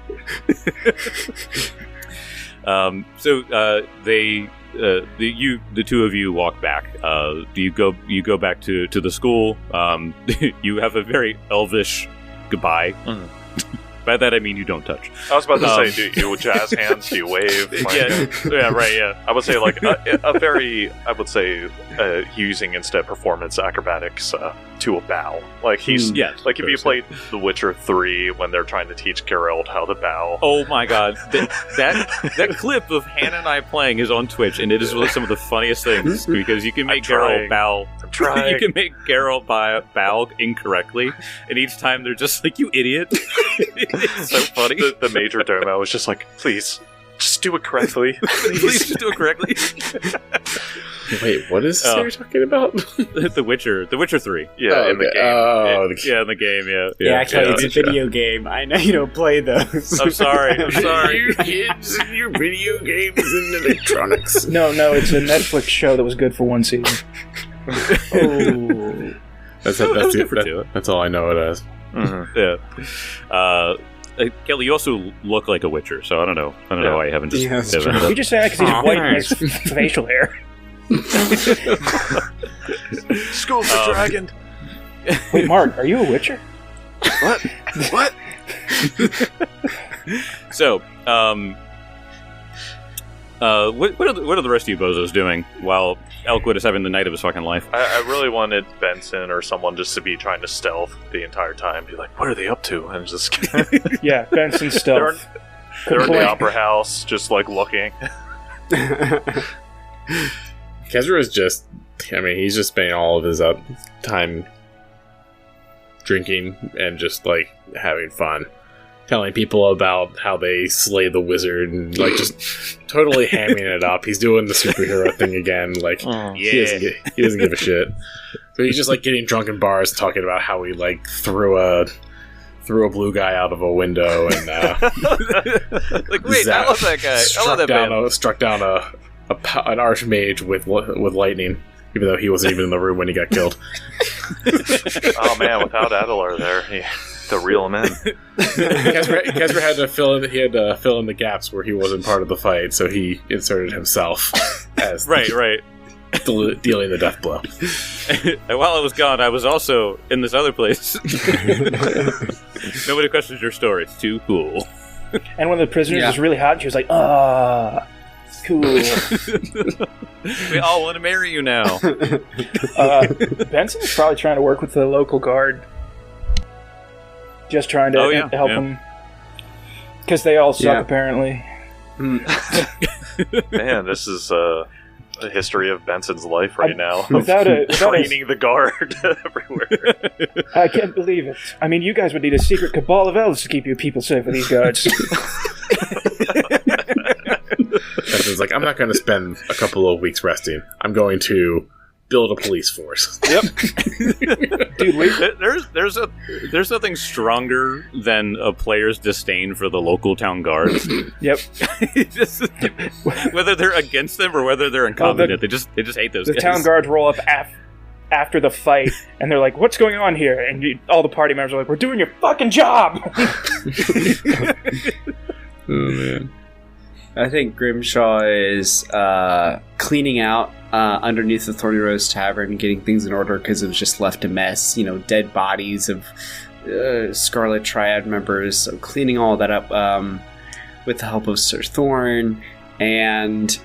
The 2 of you walk back. You go back to the school. You have a very elvish goodbye. Mm. By that I mean you don't touch. I was about to say, do you jazz hands? Do you wave? Yeah, right. Yeah, I would say like a very, I would say, using instead performance acrobatics to a bow. Like he's like if you played The Witcher 3 when they're trying to teach Geralt how to bow. Oh my god, that clip of Hannah and I playing is on Twitch, and it is some of the funniest things because you can make Geralt bow. You can make Geralt bow incorrectly, and each time they're just like, you idiot. It's so funny. The major domo was just like, please, just do it correctly. Please just do it correctly. Wait, what is you're talking about? The Witcher 3. Yeah, in the game. Oh, yeah, in the game, yeah. Yeah, actually, it's a video game. I know you don't play those. I'm sorry. You kids and your video games and electronics. No, it's a Netflix show that was good for 1 season. Oh. That's all I know it as. Mm-hmm. Yeah. Kelly, you also look like a Witcher, so I don't know why you haven't just. You just say that because he's white and has facial hair. School the dragon. Wait, Mark, are you a Witcher? What? So, what are the rest of you bozos doing while Elkwood is having the night of his fucking life? I really wanted Benson or someone just to be trying to stealth the entire time. Be like, what are they up to? And just yeah, Benson stealth. They're in the opera house, just like looking. Kezra is just, he's just spending all of his time drinking and just like having fun. Telling people about how they slay the wizard and like just totally hamming it up. He's doing the superhero thing again. Like he doesn't give a shit. So he's just like getting drunk in bars, talking about how he like threw a blue guy out of a window and like wait, I love that guy. I love that man. Struck down an archmage with lightning, even though he wasn't even in the room when he got killed. Oh man, without Adelar there, the real men. Kezra had to fill in the gaps where he wasn't part of the fight, so he inserted himself as right. dealing the death blow. And while I was gone, I was also in this other place. Nobody questions your story. It's too cool. And when the prisoners was really hot, she was like, cool. We all want to marry you now. Benson's probably trying to work with the local guard. Just trying to help them. Because they all suck, apparently. Man, this is a history of Benson's life right now. without Training the guard everywhere. I can't believe it. I mean, you guys would need a secret cabal of elves to keep your people safe with these guards. Benson's like, I'm not going to spend a couple of weeks resting. I'm going to build a police force. Yep. Dude, there's nothing stronger than a player's disdain for the local town guards. Yep. Whether they're against them or whether they're incompetent, they just hate those guys. The town guards roll up after the fight, and they're like, "What's going on here?" And all the party members are like, "We're doing your fucking job." Oh man. I think Grimshaw is cleaning out underneath the Thorny Rose Tavern, getting things in order because it was just left a mess. Dead bodies of Scarlet Triad members. So cleaning all that up with the help of Sir Thorn, and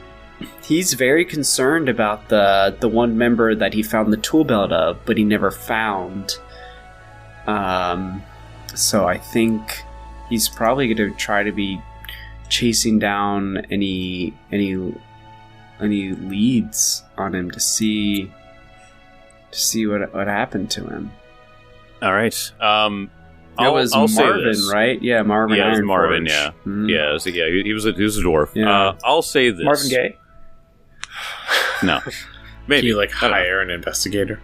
he's very concerned about the one member that he found the tool belt of, but he never found. So I think he's probably going to try to be chasing down any leads on him to see what happened to him. All right. It was Marvin, right? Yeah, Marvin. Yeah, it was Ironforge. Marvin. Yeah, Mhm. yeah. He was a dwarf. Yeah. I'll say this. Marvin Gaye. No, maybe Can you I don't know. hire an investigator?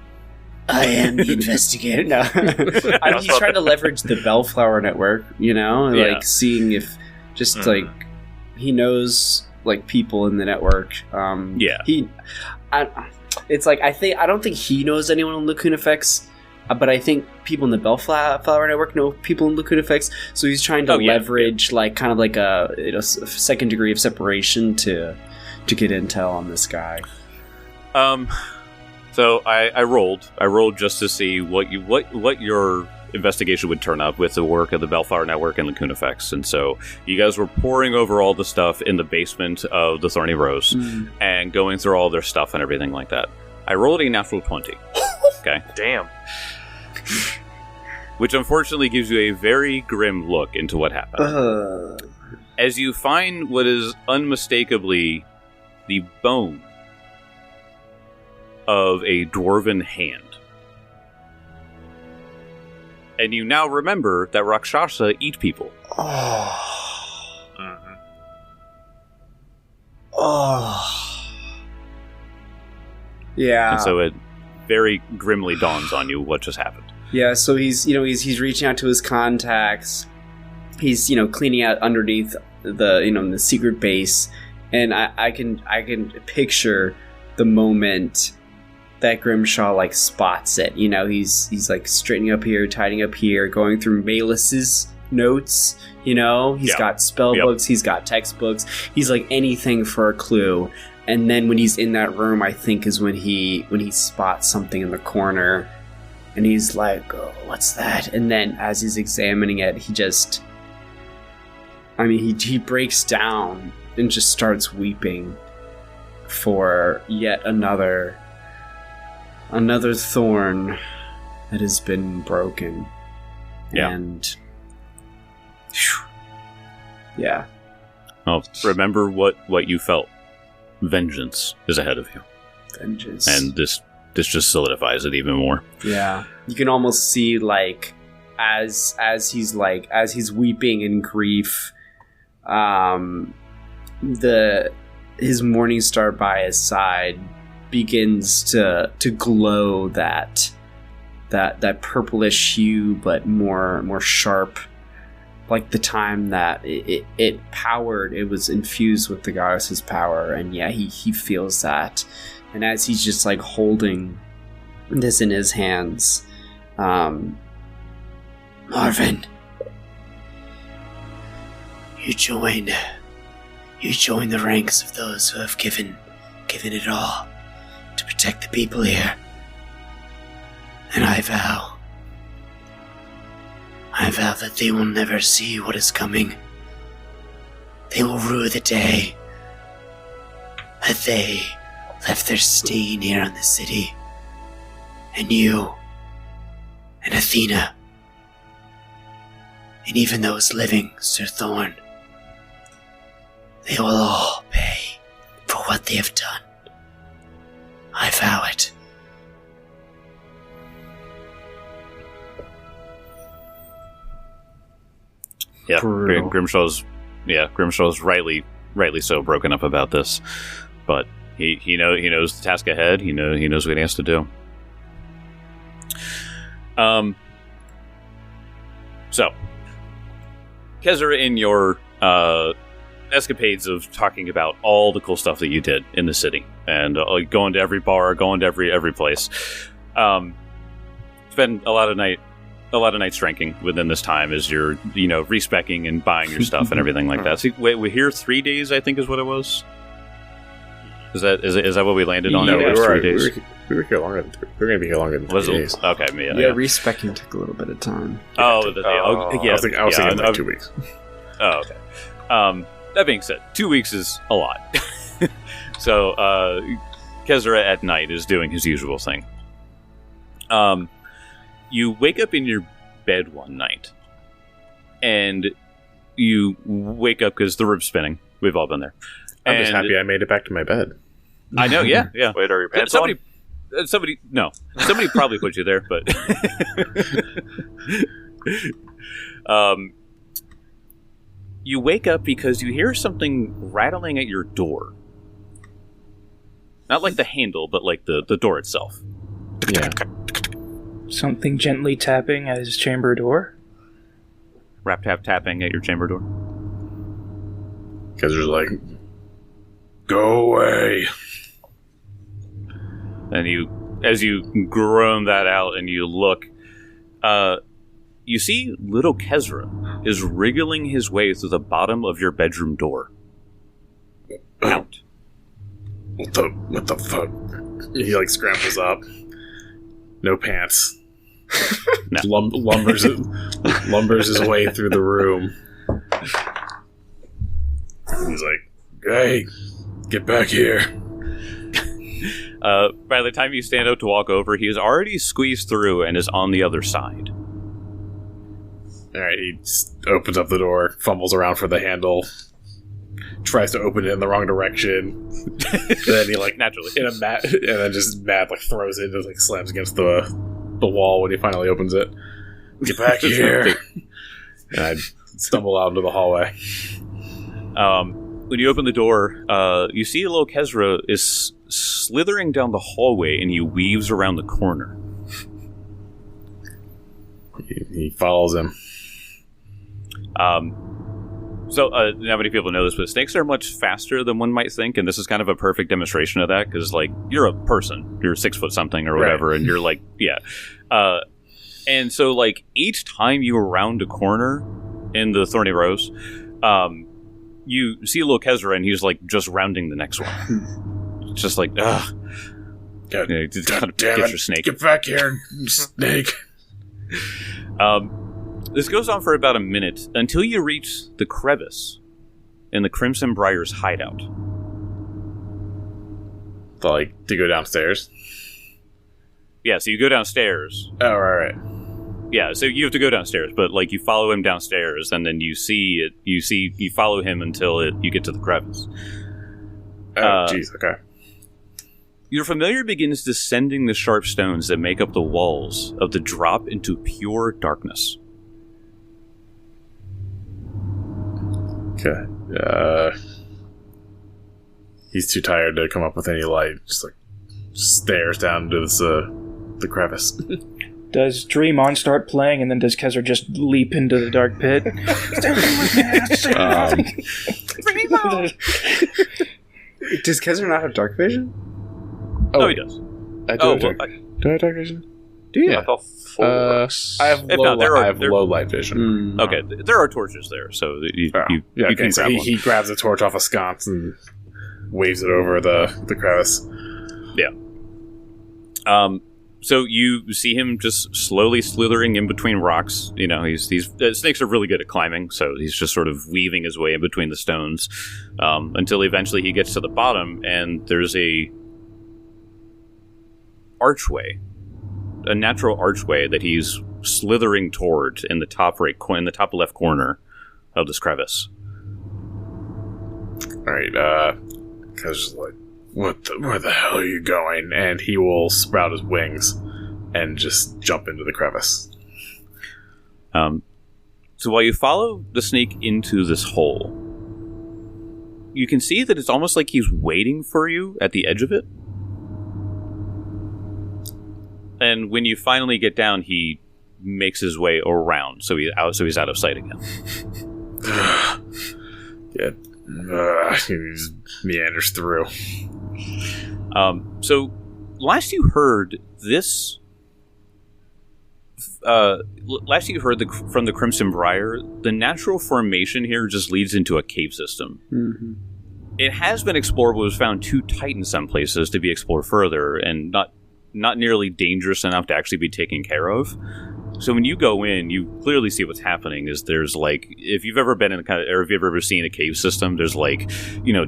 I am the investigator. No, I mean, he's trying to leverage the Bellflower network. Yeah. Seeing if he knows people in the network. Yeah. I don't think he knows anyone in Lacuna Effects, but I think people in the Bellflower network know people in Lacuna Effects. So he's trying to leverage a second degree of separation to get intel on this guy. So I rolled just to see what your investigation would turn up with the work of the Bellflower Network and Lacuna Effects. And so you guys were poring over all the stuff in the basement of the Thorny Rose and going through all their stuff and everything like that. I rolled a natural 20. Okay. Damn. Which unfortunately gives you a very grim look into what happened. As you find what is unmistakably the bone of a dwarven hand. And you now remember that Rakshasa eat people. Mm-hmm. Yeah. And so it very grimly dawns on you what just happened. Yeah, so he's reaching out to his contacts. He's cleaning out underneath the secret base, and I can picture the moment that Grimshaw spots it. He's straightening up here, tidying up here, going through Malis's notes. He's got spell books, he's got textbooks. He's anything for a clue. And then when he's in that room, I think is when he spots something in the corner, and he's like, "Oh, what's that?" And then as he's examining it, he breaks down and just starts weeping for yet another thorn that has been broken. Yeah. And yeah. Well, remember what you felt. Vengeance is ahead of you. Vengeance. And this just solidifies it even more. Yeah. You can almost see as he's weeping in grief, his morning star by his side begins to glow that purplish hue, but more sharp, like the time that it was infused with the goddess's power. And yeah, he feels that, and as he's just holding this in his hands, Marvin, you join the ranks of those who have given it all to protect the people here. And I vow that they will never see what is coming. They will rue the day that they left their stain here on the city. And you, and Athena, and even those living, Sir Thorn, they will all pay for what they have done. vow it. Yeah, Brutal. Grimshaw's rightly so broken up about this, but he knows the task ahead. He knows what he has to do. So, Kezra, in your escapades of talking about all the cool stuff that you did in the city and going to every bar, going to every place, spend a lot of nights drinking within this time as you're respecking and buying your stuff and everything like that. So we're here 3 days, I think, is what it was. Is that what we landed on? No, Yeah, we were 3 days. we were here longer. We're going to be here longer than 3 days. Okay, Yeah, yeah. respecking took a little bit of time. Yeah. I was thinking like 2 weeks. Oh, okay. That being said, 2 weeks is a lot. So, Kezra at night is doing his usual thing. You wake up in your bed one night, and you wake up because the room's spinning. We've all been there. I'm just happy I made it back to my bed. I know, yeah. Wait, are your pants Somebody probably put you there, but you wake up because you hear something rattling at your door. Not like the handle, but like the door itself. Yeah. Something gently tapping at his chamber door. Rap tap tapping at your chamber door. Because there's like, go away. And as you groan that out and you look, you see little Kezra is wriggling his way through the bottom of your bedroom door. Out. What the fuck? He like scrambles up. No pants. No. Lumbers his way through the room. He's like, hey, get back here. By the time you stand up to walk over, he has already squeezed through and is on the other side. Alright, he opens up the door, fumbles around for the handle, tries to open it in the wrong direction. Then he like Naturally. in a mat, and then just mad like throws it and like slams against the wall when he finally opens it. Get back here! And I stumble out into the hallway. When you open the door, you see a little Kezra is slithering down the hallway and he weaves around the corner. He follows him. So, not many people know this, but snakes are much faster than one might think, and this is kind of a perfect demonstration of that, because, like, you're a person. You're 6 foot something or whatever, and you're like, yeah. And so, like, each time you round a corner in the Thorny Rose, you see a little Kezra, and he's, like, just rounding the next one. It's just like, ugh. God, Just damn kind of it. get your snake. Get back here, snake. This goes on for about a minute until you reach the crevice in the Crimson Briar's hideout. So, like, to go downstairs? Yeah, so you go downstairs. Oh, right. Yeah, so you have to go downstairs, but like you follow him downstairs, and then you follow him until you get to the crevice. Oh, jeez, okay. Your familiar begins descending the sharp stones that make up the walls of the drop into pure darkness. Okay. He's too tired to come up with any light. Just stares down into this, the crevice. Does Dream On start playing, and then does Kezra just leap into the dark pit? Does Kezra not have dark vision? Oh, he does. I do have dark vision? Do you? I thought forks. I have If low, not, there I are- have there- low light vision. Okay, there are torches there, so you Okay, can so grab one. he grabs a torch off a sconce and waves it over the crevice. So you see him just slowly slithering in between rocks. You know, snakes are really good at climbing, so he's just sort of weaving his way in between the stones until eventually he gets to the bottom, and there's a archway, a natural archway that he's slithering toward in the top left corner of this crevice. Alright, Kezra's like, where the hell are you going? And he will sprout his wings and just jump into the crevice. So while you follow the snake into this hole, you can see that it's almost like he's waiting for you at the edge of it. And when you finally get down, he makes his way around, so he's out of sight again. He meanders through. So last you heard this. Last you heard from the Crimson Briar, the natural formation here just leads into a cave system. Mm-hmm. It has been explored, but was found too tight in some places to be explored further, and not nearly dangerous enough to actually be taken care of. So when you go in, you clearly see what's happening. Is there's like, if you've ever been in or if you've ever seen a cave system, there's like,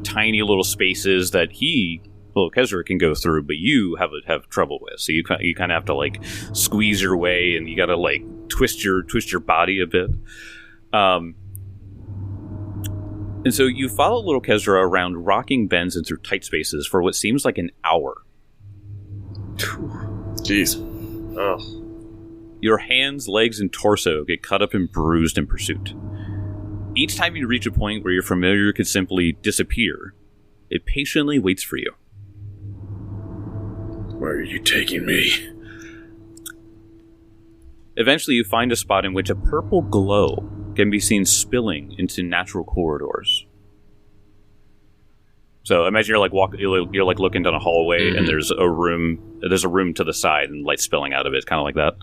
tiny little spaces that Kezra can go through, but you have trouble with. So you kind of have to like squeeze your way, and you got to like twist your body a bit. And so you follow little Kezra around rocking bends and through tight spaces for what seems like an hour. Jeez. Oh. Your hands, legs, and torso get cut up and bruised in pursuit. Each time you reach a point where your familiar could simply disappear, it patiently waits for you. Where are you taking me? Eventually you find a spot in which a purple glow can be seen spilling into natural corridors. So imagine you're like looking down a hallway, mm-hmm. and there's a room to the side and light spilling out of it, kind of like that.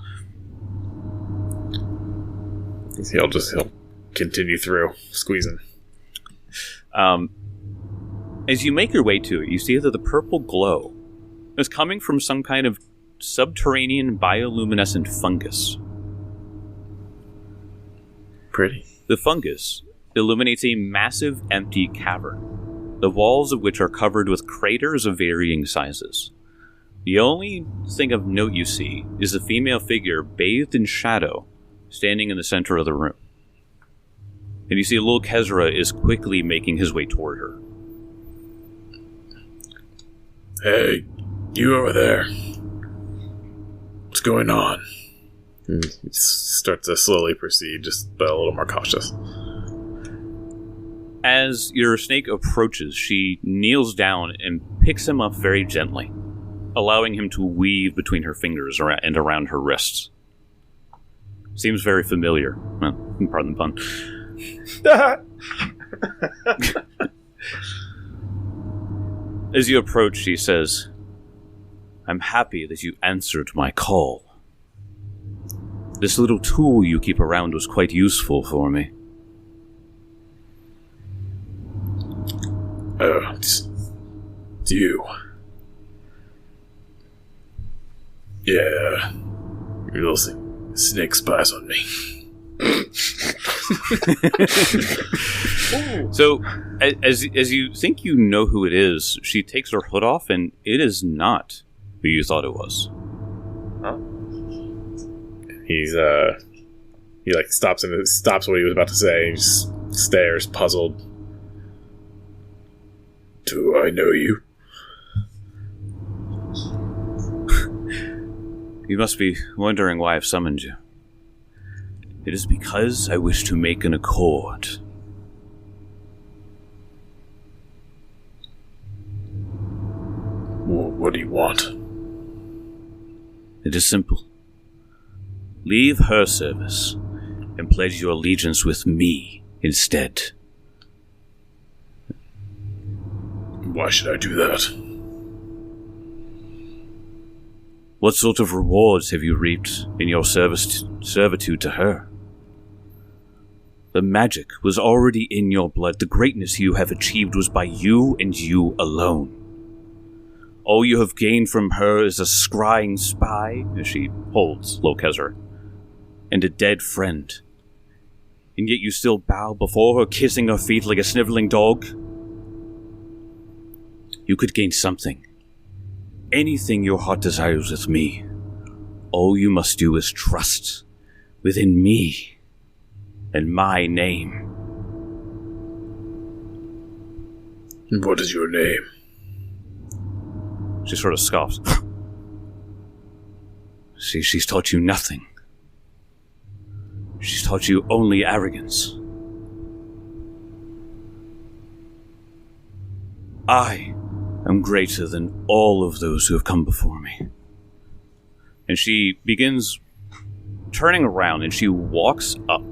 He'll continue through, squeezing. As you make your way to it, you see that the purple glow is coming from some kind of subterranean bioluminescent fungus. Pretty. The fungus illuminates a massive empty cavern, the walls of which are covered with craters of varying sizes. The only thing of note you see is a female figure bathed in shadow, standing in the center of the room. And you see little Kezra is quickly making his way toward her. Hey, you over there. What's going on? He starts to slowly proceed, just a little more cautious. As your snake approaches, she kneels down and picks him up very gently, allowing him to weave between her fingers and around her wrists. Seems very familiar. Well, pardon the pun. As you approach, she says, "I'm happy that you answered my call. This little tool you keep around was quite useful for me." Oh, it's you. Yeah. Your little snake spies on me. So, as you think you know who it is, she takes her hood off, and it is not who you thought it was. Huh? He stops what he was about to say. He just stares, puzzled. Do I know you? You must be wondering why I've summoned you. It is because I wish to make an accord. What do you want? It is simple. Leave her service and pledge your allegiance with me instead. Why should I do that? What sort of rewards have you reaped in your servitude to her? The magic was already in your blood. The greatness you have achieved was by you and you alone. All you have gained from her is a scrying spy, as she holds Kezra, and a dead friend. And yet you still bow before her, kissing her feet like a sniveling dog? You could gain something. Anything your heart desires with me. All you must do is trust within me and my name. What is your name? She sort of scoffs. See, she's taught you nothing. She's taught you only arrogance. I am greater than all of those who have come before me. And she begins turning around, and she walks up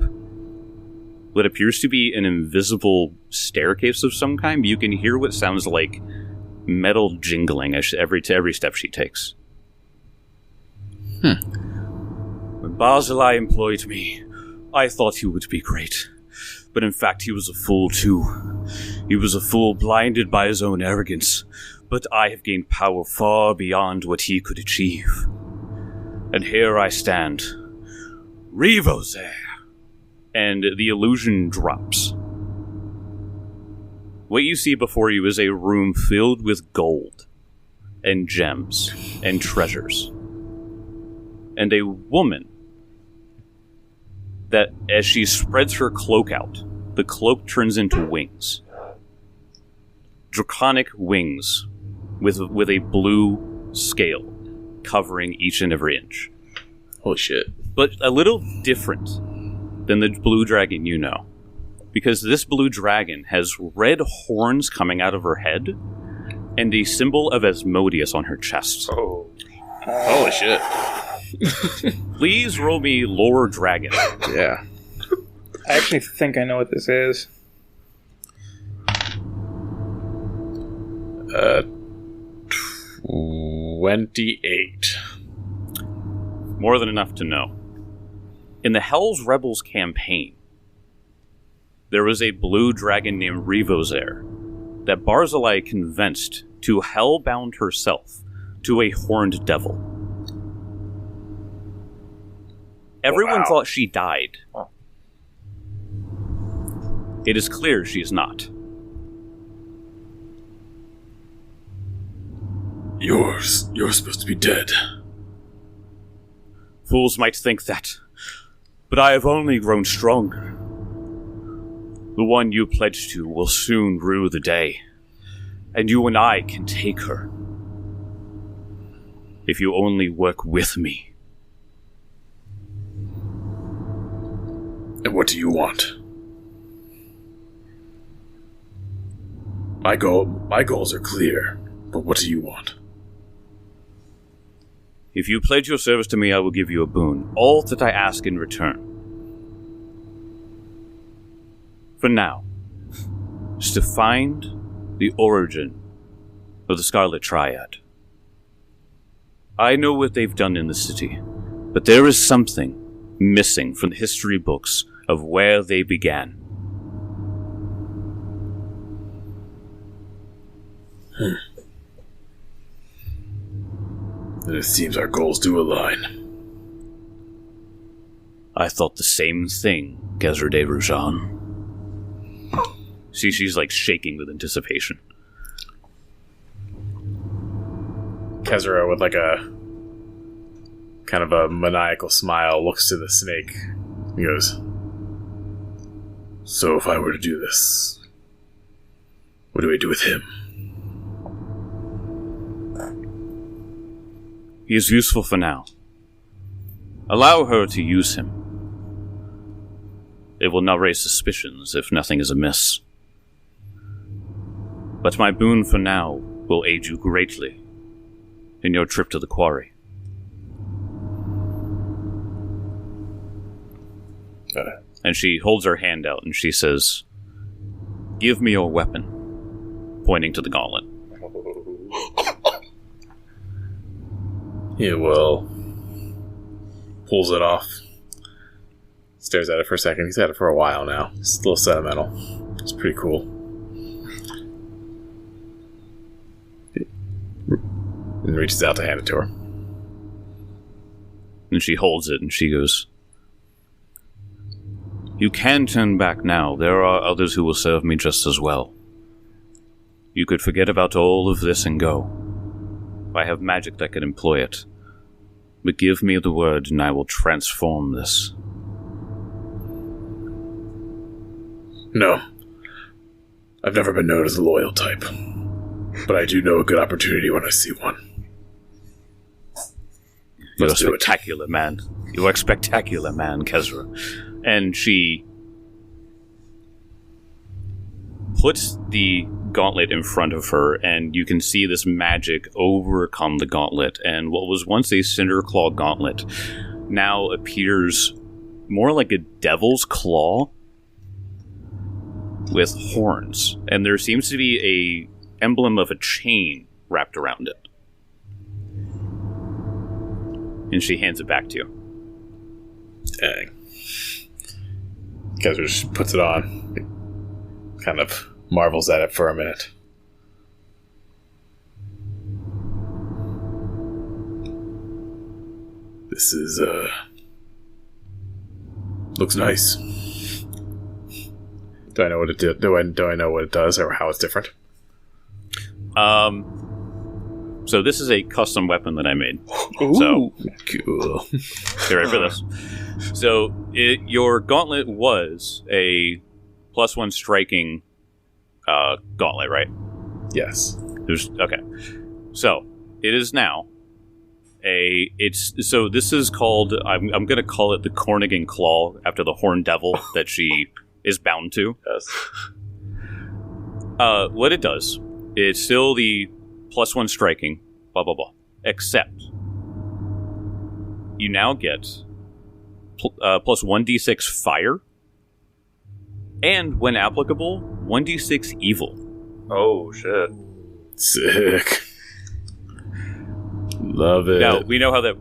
what appears to be an invisible staircase of some kind, but you can hear what sounds like metal jingling as every step she takes. When Barzillai employed me, I thought he would be great. But in fact, he was a fool too. He was a fool blinded by his own arrogance. But I have gained power far beyond what he could achieve. And here I stand. Revo's there. And the illusion drops. What you see before you is a room filled with gold and gems and treasures. And a woman that, as she spreads her cloak out, the cloak turns into wings. Draconic wings with a blue scale covering each and every inch. Holy shit. But a little different than the blue dragon you know. Because this blue dragon has red horns coming out of her head and a symbol of Asmodeus on her chest. Oh. Holy shit. Please roll me lore dragon. Yeah. I actually think I know what this is. 28. More than enough to know. In the Hell's Rebels campaign, there was a blue dragon named Revozair that Barzillai convinced to hellbound herself to a horned devil. Everyone thought she died. Wow. It is clear she is not. You're supposed to be dead. Fools might think that, but I have only grown stronger. The one you pledged to will soon rue the day, and you and I can take her. If you only work with me. And what do you want? My goals are clear, but what do you want? If you pledge your service to me, I will give you a boon, all that I ask in return. For now, is to find the origin of the Scarlet Triad. I know what they've done in the city, but there is something missing from the history books of where they began. And it seems our goals do align. I thought the same thing, Gezra de Rujan. See, she's like shaking with anticipation. Kezra, with like a kind of a maniacal smile, looks to the snake. He goes, "So if I were to do this, what do I do with him?" He is useful for now. Allow her to use him. It will not raise suspicions if nothing is amiss. But my boon for now will aid you greatly in your trip to the quarry. And she holds her hand out and she says, "Give me your weapon," pointing to the gauntlet. He pulls it off, stares at it for a second. He's had it for a while now. It's a little sentimental. It's pretty cool. And reaches out to hand it to her. And she holds it and she goes, "You can turn back now. There are others who will serve me just as well. You could forget about all of this and go. I have magic that can employ it. But give me the word and I will transform this." No. I've never been known as the loyal type. but I do know a good opportunity when I see one. You're a spectacular man. You are a spectacular man, Kezra. And she puts the gauntlet in front of her, and you can see this magic overcome the gauntlet. And what was once a Cinderclaw gauntlet now appears more like a devil's claw with horns. And there seems to be a emblem of a chain wrapped around it. And she hands it back to you. Dang. Kezra just puts it on. Kind of marvels at it for a minute. This is, looks nice. Do I know what it do I know what it does or how it's different? So this is a custom weapon that I made. Ooh. So Cool. get ready for this. So your gauntlet was a +1 striking gauntlet, right? Yes. Okay. So it is now so this is called, I'm going to call it the Cornigan Claw after the Horn Devil that she is bound to. Yes. What it does, it's still the +1 striking, blah, blah, blah. Except, you now get plus 1d6 fire, and when applicable, 1d6 evil. Oh, shit. Sick. Love it. Now, we know how that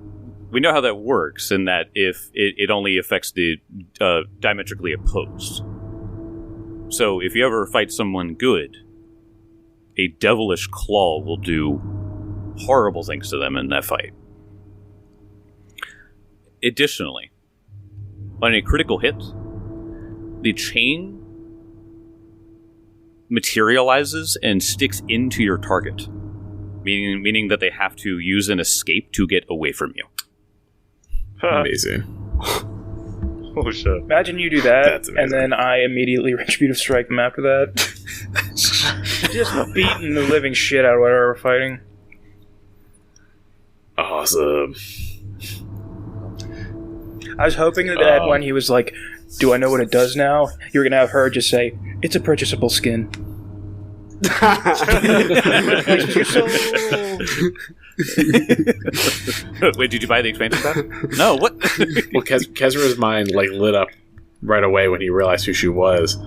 works, in that if it only affects the diametrically opposed. So if you ever fight someone good, a devilish claw will do horrible things to them in that fight. Additionally, on a critical hit, the chain materializes and sticks into your target, meaning that they have to use an escape to get away from you. Amazing. Oh, shit. Imagine you do that, That's amazing. and then I immediately retributive strike them after that. Just beating the living shit out of whatever we're fighting. Awesome. I was hoping that when he was like, "Do I know what it does now?" you were gonna have her just say, "It's a purchasable skin." Wait, did you buy the expansion pack? No, what? Well, Kezra's mind lit up right away when he realized who she was,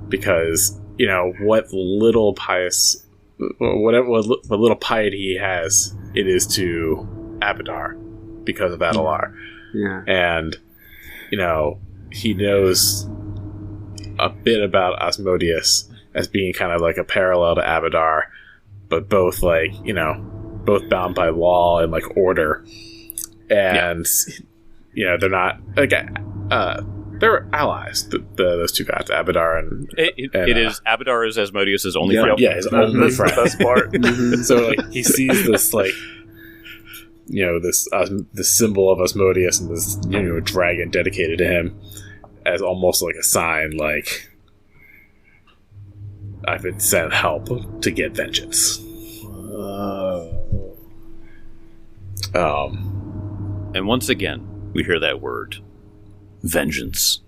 because what little piety he has, it is to Abadar because of Adalar. Yeah. And he knows a bit about Asmodeus as being kind of like a parallel to Abadar, but both both bound by law and order, and they're not they're allies. Those two guys, Abadar and it is Abadar is Asmodeus' only friend. Yeah, his only That's friend. the best part. So he sees this this symbol of Asmodeus and this dragon dedicated to him as almost like a sign, I've been sent help to get vengeance. And once again, we hear that word, vengeance.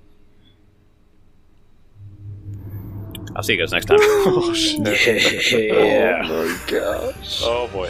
I'll see you guys next time. Oh, shit. Yeah. Oh, boy.